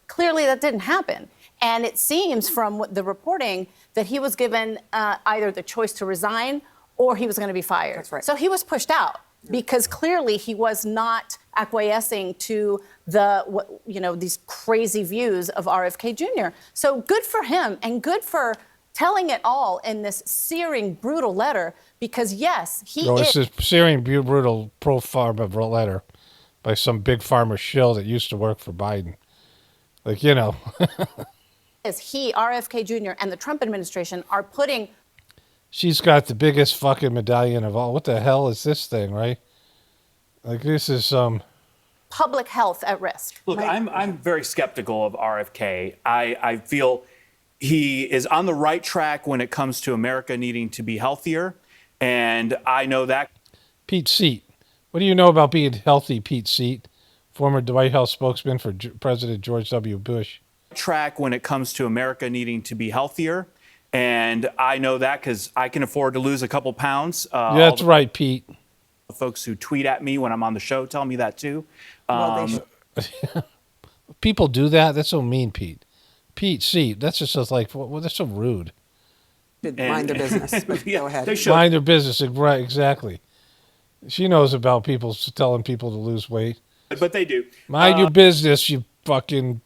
Clearly, that didn't happen. And it seems from the reporting that he was given either the choice to resign or he was going to be fired. That's right. So he was pushed out because clearly he was not acquiescing to these crazy views of RFK Jr. So good for him and good for telling it all in this searing, brutal letter because, yes, it's a searing, brutal pro-pharma letter by some big pharma shill that used to work for Biden. Like, RFK Jr. and the Trump administration are putting. She's got the biggest fucking medallion of all. What the hell is this thing, right? Like, this is public health at risk. Look, I'm very skeptical of RFK. I feel he is on the right track when it comes to America needing to be healthier, and I know that. Pete Seat. What do you know about being healthy, Pete Seat? Former White House spokesman for President George W. Bush. Track when it comes to America needing to be healthier. And I know that because I can afford to lose a couple pounds. That's right, Pete. The folks who tweet at me when I'm on the show tell me that too. People do that? That's so mean, Pete. Pete Seat. That's just like, well, that's so rude. Mind their business. Go ahead. They should. Mind their business. Right, exactly. She knows about people telling people to lose weight. But they do. Mind your business, you fucking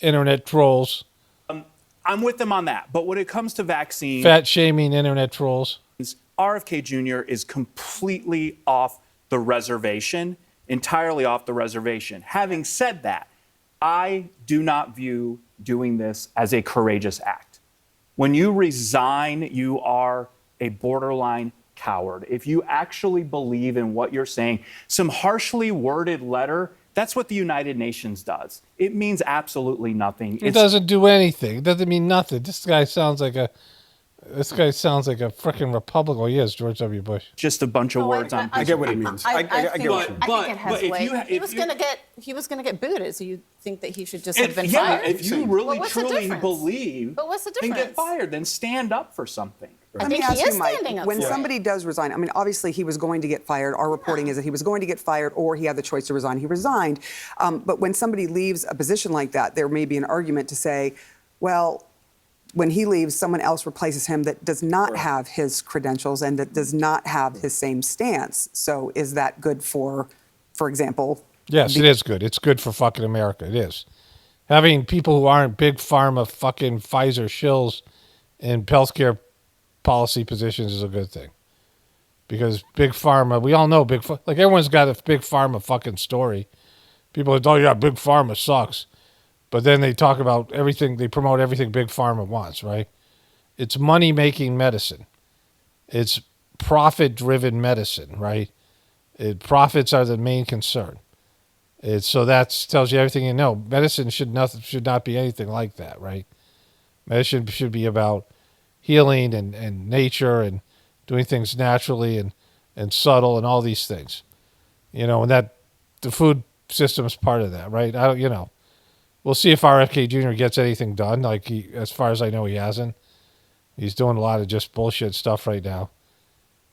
internet trolls. I'm with them on that. But when it comes to vaccines, fat shaming internet trolls, RFK Jr. is completely off the reservation, entirely off the reservation. Having said that, I do not view doing this as a courageous act. When you resign, you are a borderline coward. If you actually believe in what you're saying, some harshly worded letter, That's what the United Nations does. It means absolutely nothing. It doesn't do anything. It doesn't mean nothing. This guy sounds like a freaking Republican. Well, he is George W. Bush. just a bunch of words on I get what it means. I get what you mean. I think it has but if weight. you ha- he if was you- going to get booted. So you think that he should just have been yeah, fired? if you really Well, what's the truly difference? believe, But what's the then get difference? fired. Then stand up for something. I Let me think he ask is you, Mike, standing up when for it. somebody does resign, I mean, obviously he was going to get fired. Our reporting is that he was going to get fired or he had the choice to resign. He resigned. But when somebody leaves a position like that, there may be an argument to say, well, when he leaves, someone else replaces him that does not have his credentials and that does not have his same stance. So is that good for example? Yes, it is good. It's good for fucking America. It is. Having people who aren't big pharma fucking Pfizer shills in healthcare policy positions is a good thing. Because big pharma, we all know like everyone's got a big pharma fucking story. People are, oh yeah, big pharma sucks. But then they talk about everything, they promote everything big pharma wants, right? It's money-making medicine. It's profit-driven medicine, right? Profits are the main concern. So that tells you everything you know. Medicine should not be anything like that, right? Medicine should be about healing and nature and doing things naturally and subtle and all these things. And that the food system is part of that, right? We'll see if RFK Jr. gets anything done. Like as far as I know, he hasn't. He's doing a lot of just bullshit stuff right now.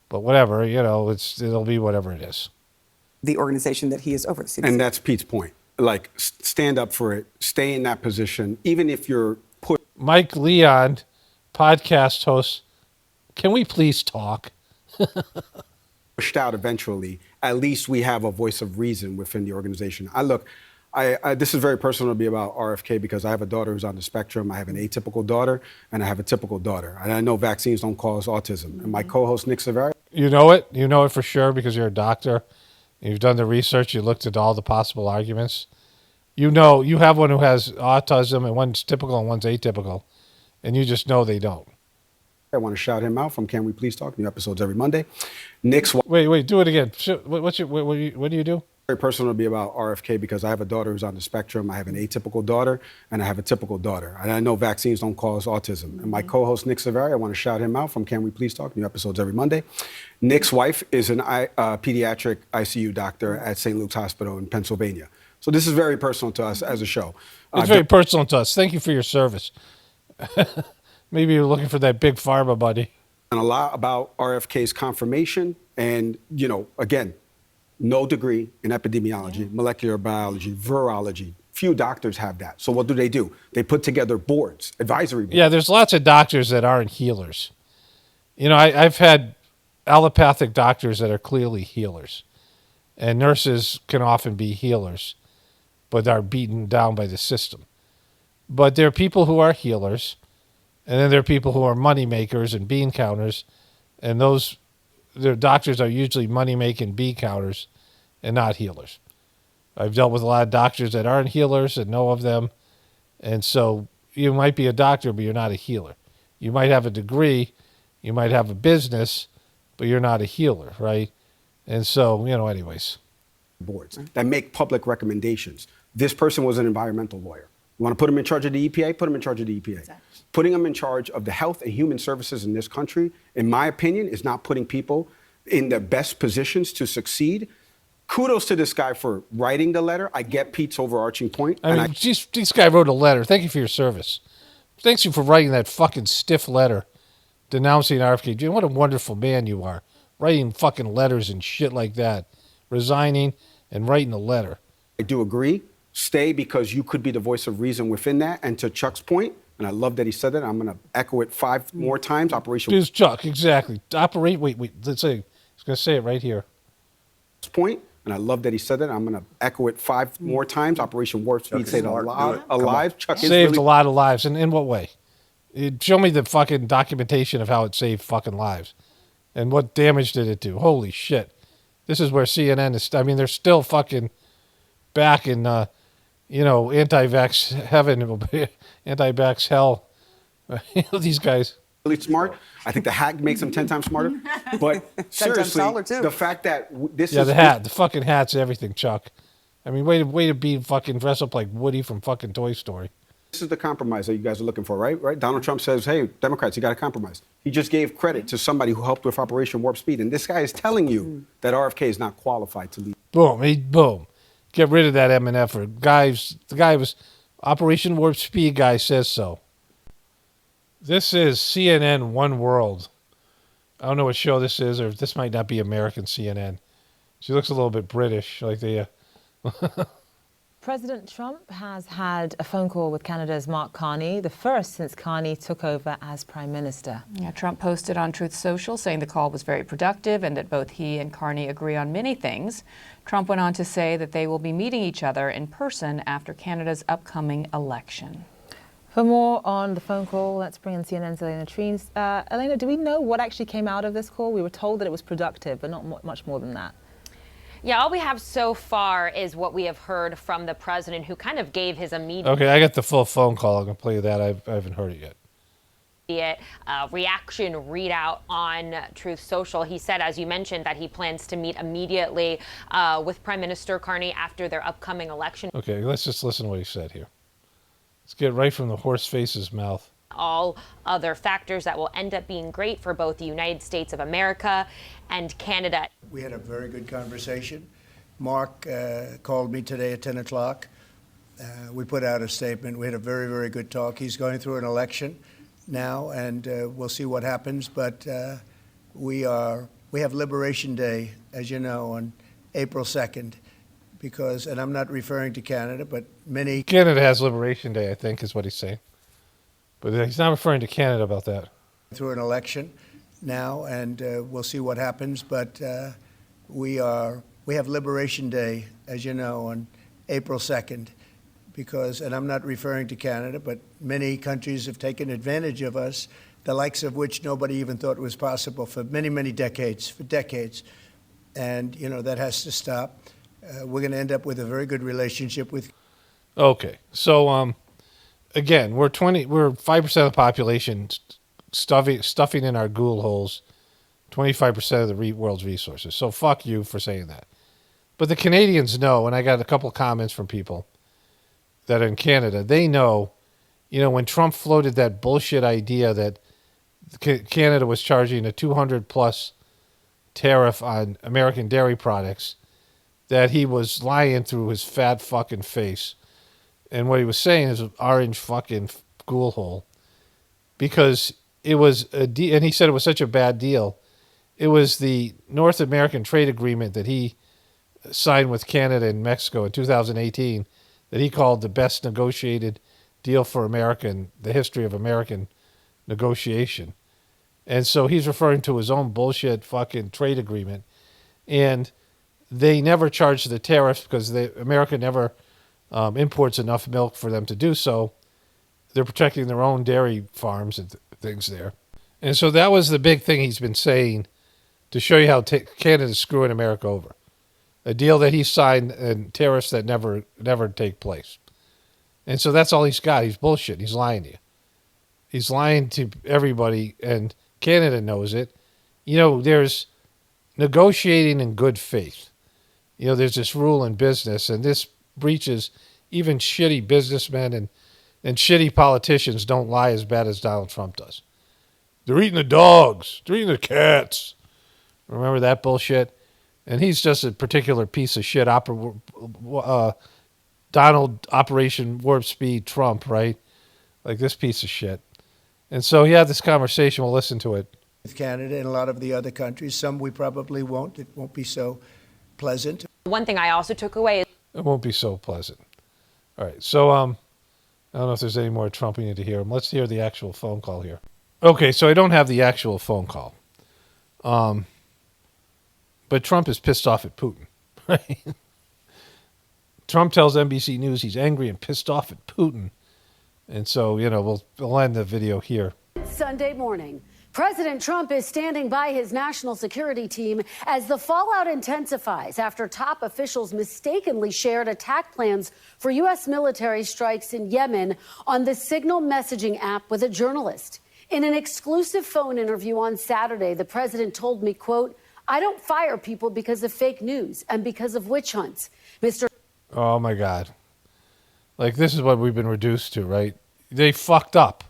But whatever, it'll be whatever it is. The organization that he is over, the CDC. And that's Pete's point. Like, stand up for it. Stay in that position, even if you're put. Mike Leon, podcast host. Can we please talk? Pushed out eventually, at least we have a voice of reason within the organization. This is very personal to be about RFK because I have a daughter who's on the spectrum. I have an atypical daughter and I have a typical daughter. And I know vaccines don't cause autism. And my co-host, Nick Saveri. You know it. You know it for sure because you're a doctor. You've done the research. You looked at all the possible arguments. You have one who has autism and one's typical and one's atypical. And you just know they don't. I want to shout him out from Can We Please Talk? New episodes every Monday. Nick's Wait, do it again. What do you do? very personal to be about RFK because I have a daughter who's on the spectrum. I have an atypical daughter and I have a typical daughter. And I know vaccines don't cause autism. And my co-host, Nick Saveri, I want to shout him out from Can We Please Talk? New episodes every Monday. Nick's wife is an pediatric ICU doctor at St. Luke's Hospital in Pennsylvania. So this is very personal to us as a show. It's very personal to us. Thank you for your service. Maybe you're looking for that big pharma buddy. And a lot about RFK's confirmation and, again, no degree in epidemiology, molecular biology, virology. Few doctors have that. So what do? They put together boards, advisory boards. Yeah, there's lots of doctors that aren't healers. I've had allopathic doctors that are clearly healers. And nurses can often be healers, but are beaten down by the system. But there are people who are healers, and then there are people who are money makers and bean counters, and their doctors are usually money-making bean counters and not healers. I've dealt with a lot of doctors that aren't healers and know of them, and so you might be a doctor, but you're not a healer. You might have a degree, you might have a business, but you're not a healer, right? And so, anyways. Boards that make public recommendations. This person was an environmental lawyer. You want to put him in charge of the EPA? Put him in charge of the EPA. Exactly. Putting him in charge of the health and human services in this country, in my opinion, is not putting people in the best positions to succeed. Kudos to this guy for writing the letter. I get Pete's overarching point. This guy wrote a letter. Thank you for your service. Thanks you for writing that fucking stiff letter denouncing RFK Jr. What a wonderful man you are. Writing fucking letters and shit like that. Resigning and writing a letter. I do agree. Stay because you could be the voice of reason within that. And to Chuck's point, and I love that he said that, I'm going to echo it 5 more times. Operation. Here's Chuck, exactly. Wait, let's say, I was going to say it right here. Point, and I love that he said that. I'm going to echo it 5 more times. Operation Warp Speed saved a lot of lives. Chuck saved a lot of lives. And in what way? Show me the fucking documentation of how it saved fucking lives. And what damage did it do? Holy shit. This is where CNN is. They're still fucking back in, anti-vax heaven, anti-vax hell. These guys. Really smart. I think the hat makes them 10 times smarter. But seriously, taller, too. the fact that this is... Yeah, the fucking hat's everything, Chuck. I mean, way to be fucking dress up like Woody from fucking Toy Story. This is the compromise that you guys are looking for, right? Right? Donald Trump says, hey, Democrats, you got to compromise. He just gave credit to somebody who helped with Operation Warp Speed. And this guy is telling you that RFK is not qualified to lead. Boom. Get rid of that MNF. The guy was Operation Warp Speed guy says so. This is CNN One World. I don't know what show this is, or this might not be American CNN. She looks a little bit British, like the... President Trump has had a phone call with Canada's Mark Carney, the first since Carney took over as Prime Minister. Yeah, Trump posted on Truth Social saying the call was very productive and that both he and Carney agree on many things. Trump went on to say that they will be meeting each other in person after Canada's upcoming election. For more on the phone call, let's bring in CNN's Elena Trines. Elena, do we know what actually came out of this call? We were told that it was productive, but not much more than that. Yeah, all we have so far is what we have heard from the president, who kind of gave his immediate... Okay, I got the full phone call. I'm going to play you that. I haven't heard it yet. Reaction readout on Truth Social. He said, as you mentioned, that he plans to meet immediately with Prime Minister Carney after their upcoming election. Okay, let's just listen to what he said here. Let's get right from the horse face's mouth. All other factors that will end up being great for both the United States of America and Canada. We had a very good conversation. Mark called me today at 10 o'clock. We put out a statement. We had a very, very good talk. He's going through an election now, and we'll see what happens. But we have Liberation Day, as you know, on April 2nd. Because, and I'm not referring to Canada, but many... Canada has Liberation Day, I think, is what he's saying. But he's not referring to Canada about that. Through an election now, and we'll see what happens. But we have Liberation Day, as you know, on April 2nd. Because, and I'm not referring to Canada, but many countries have taken advantage of us, the likes of which nobody even thought was possible for many, many decades, And, you know, that has to stop. We're going to end up with a very good relationship with... Okay, so again, we're 5% of the population stuffing in our ghoul holes 25% of the world's resources. So fuck you for saying that. But the Canadians know, and I got a couple of comments from people that are in Canada. They know, you know, when Trump floated that bullshit idea that Canada was charging a 200+ tariff on American dairy products, that he was lying through his fat fucking face. And what he was saying is an orange fucking ghoul hole. Because it was and he said it was such a bad deal. It was the North American Trade Agreement that he signed with Canada and Mexico in 2018 that he called the best negotiated deal for America in the history of American negotiation. And so he's referring to his own bullshit fucking trade agreement. And they never charge the tariffs because America never imports enough milk for them to do so. They're protecting their own dairy farms and things there. And so that was the big thing he's been saying to show you how Canada's screwing America over. A deal that he signed and tariffs that never take place. And so that's all he's got. He's bullshit. He's lying to you. He's lying to everybody, and Canada knows it. You know, there's negotiating in good faith. You know, there's this rule in business, and this breaches even shitty businessmen and shitty politicians don't lie as bad as Donald Trump does. They're eating the dogs. They're eating the cats. Remember that bullshit? And he's just a particular piece of shit. Donald Operation Warp Speed Trump, right? Like this piece of shit. And so he had this conversation. We'll listen to it. With Canada and a lot of the other countries. Some we probably won't. It won't be so pleasant. One thing I also took away is... It won't be so pleasant. All right. So I don't know if there's any more Trump we need to hear. Let's hear the actual phone call here. Okay, so I don't have the actual phone call. But Trump is pissed off at Putin. Right? Trump tells NBC News he's angry and pissed off at Putin. And so, you know, we'll end the video here. Sunday morning, President Trump is standing by his national security team as the fallout intensifies after top officials mistakenly shared attack plans for U.S. military strikes in Yemen on the Signal messaging app with a journalist. In an exclusive phone interview on Saturday, the president told me, quote, "I don't fire people because of fake news and because of witch hunts." Mr. Oh my God. Like, this is what we've been reduced to, right? They fucked up.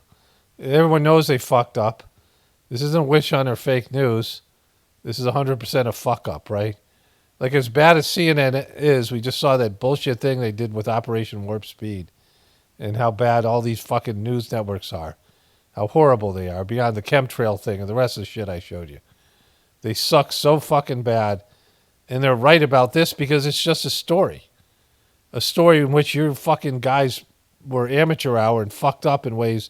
Everyone knows they fucked up. This isn't a witch hunt or fake news. This is 100% a fuck up, right? Like, as bad as CNN is, we just saw that bullshit thing they did with Operation Warp Speed and how bad all these fucking news networks are. How horrible they are, beyond the chemtrail thing and the rest of the shit I showed you. They suck so fucking bad, and they're right about this because it's just a story. A story in which your fucking guys were amateur hour and fucked up in ways,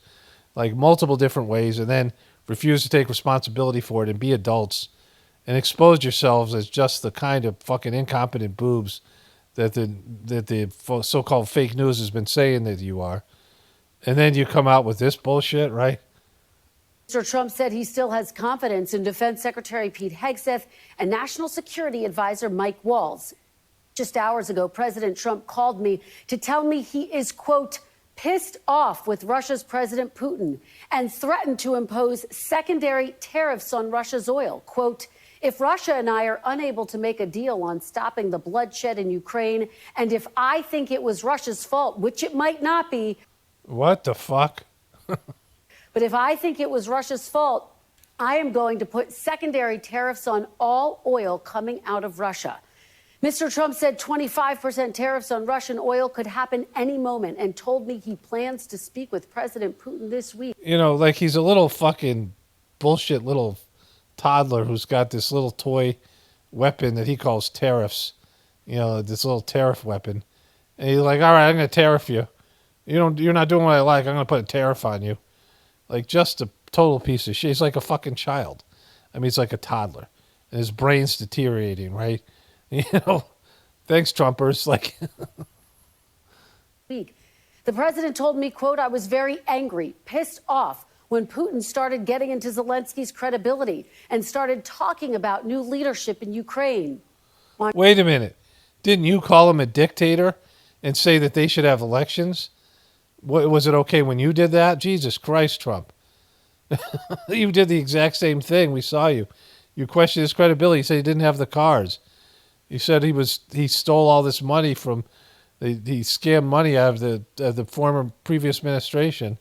like multiple different ways, and then refused to take responsibility for it and be adults and exposed yourselves as just the kind of fucking incompetent boobs that the so-called fake news has been saying that you are. And then you come out with this bullshit, right? Mr. Trump said he still has confidence in Defense Secretary Pete Hegseth and National Security Advisor Mike Waltz. Just hours ago, President Trump called me to tell me he is, quote, pissed off with Russia's President Putin and threatened to impose secondary tariffs on Russia's oil. Quote, if Russia and I are unable to make a deal on stopping the bloodshed in Ukraine, and if I think it was Russia's fault, which it might not be. What the fuck? But if I think it was Russia's fault, I am going to put secondary tariffs on all oil coming out of Russia. Mr. Trump said 25% tariffs on Russian oil could happen any moment and told me he plans to speak with President Putin this week. You know, like he's a little fucking bullshit little toddler who's got this little toy weapon that he calls tariffs. You know, this little tariff weapon. And he's like, all right, I'm going to tariff you. You're not doing what I like. I'm going to put a tariff on you. Like, just a total piece of shit. He's like a fucking child. I mean, he's like a toddler. And his brain's deteriorating, right? You know, thanks, Trumpers. Like, week. The president told me, quote, I was very angry, pissed off when Putin started getting into Zelensky's credibility and started talking about new leadership in Ukraine. Wait a minute. Didn't you call him a dictator and say that they should have elections? Was it okay when you did that? Jesus Christ, Trump. You did the exact same thing. We saw you. You questioned his credibility. You said he didn't have the cards. You said he stole all this money from, he scammed money out of the former previous administration.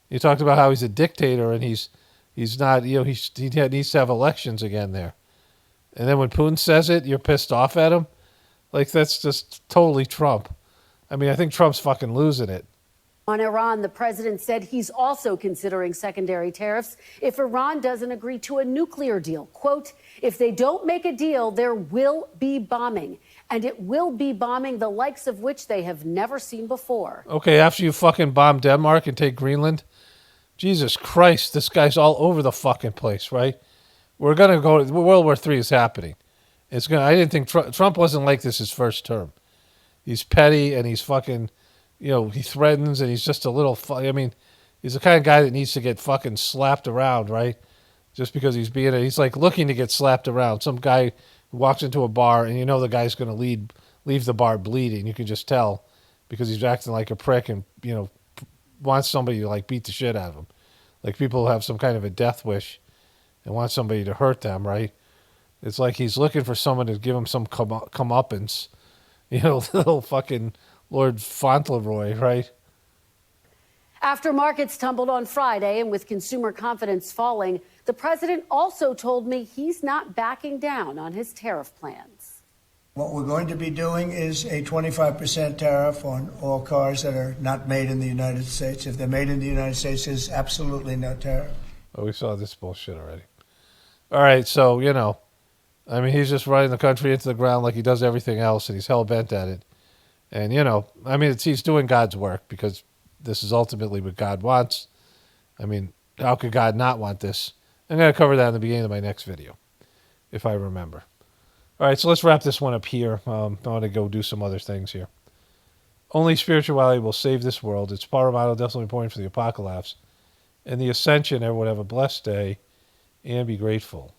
You talked about how he's a dictator and he's not, he needs to have elections again there. And then when Putin says it, you're pissed off at him? Like, that's just totally Trump. I mean, I think Trump's fucking losing it. On Iran, the president said he's also considering secondary tariffs if Iran doesn't agree to a nuclear deal. Quote, if they don't make a deal, there will be bombing. And it will be bombing the likes of which they have never seen before. Okay, after you fucking bomb Denmark and take Greenland? Jesus Christ, this guy's all over the fucking place, right? We're going to go, World War III is happening. I didn't think Trump wasn't like this his first term. He's petty and he's fucking, he threatens and he's just a little, he's the kind of guy that needs to get fucking slapped around, right? Just because he's like looking to get slapped around. Some guy who walks into a bar and the guy's going to leave the bar bleeding. You can just tell because he's acting like a prick and, wants somebody to like beat the shit out of him. Like people who have some kind of a death wish and want somebody to hurt them, right? It's like he's looking for someone to give him some comeuppance. Little fucking Lord Fauntleroy, right? After markets tumbled on Friday and with consumer confidence falling, the president also told me he's not backing down on his tariff plans. What we're going to be doing is a 25% tariff on all cars that are not made in the United States. If they're made in the United States, there's absolutely no tariff. Oh, we saw this bullshit already. All right, so, he's just running the country into the ground like he does everything else, and he's hell-bent at it. And, he's doing God's work because this is ultimately what God wants. How could God not want this? I'm going to cover that in the beginning of my next video, if I remember. All right, so let's wrap this one up here. I want to go do some other things here. Only spirituality will save this world. It's paramount, definitely important for the apocalypse. And the ascension, everyone have a blessed day and be grateful.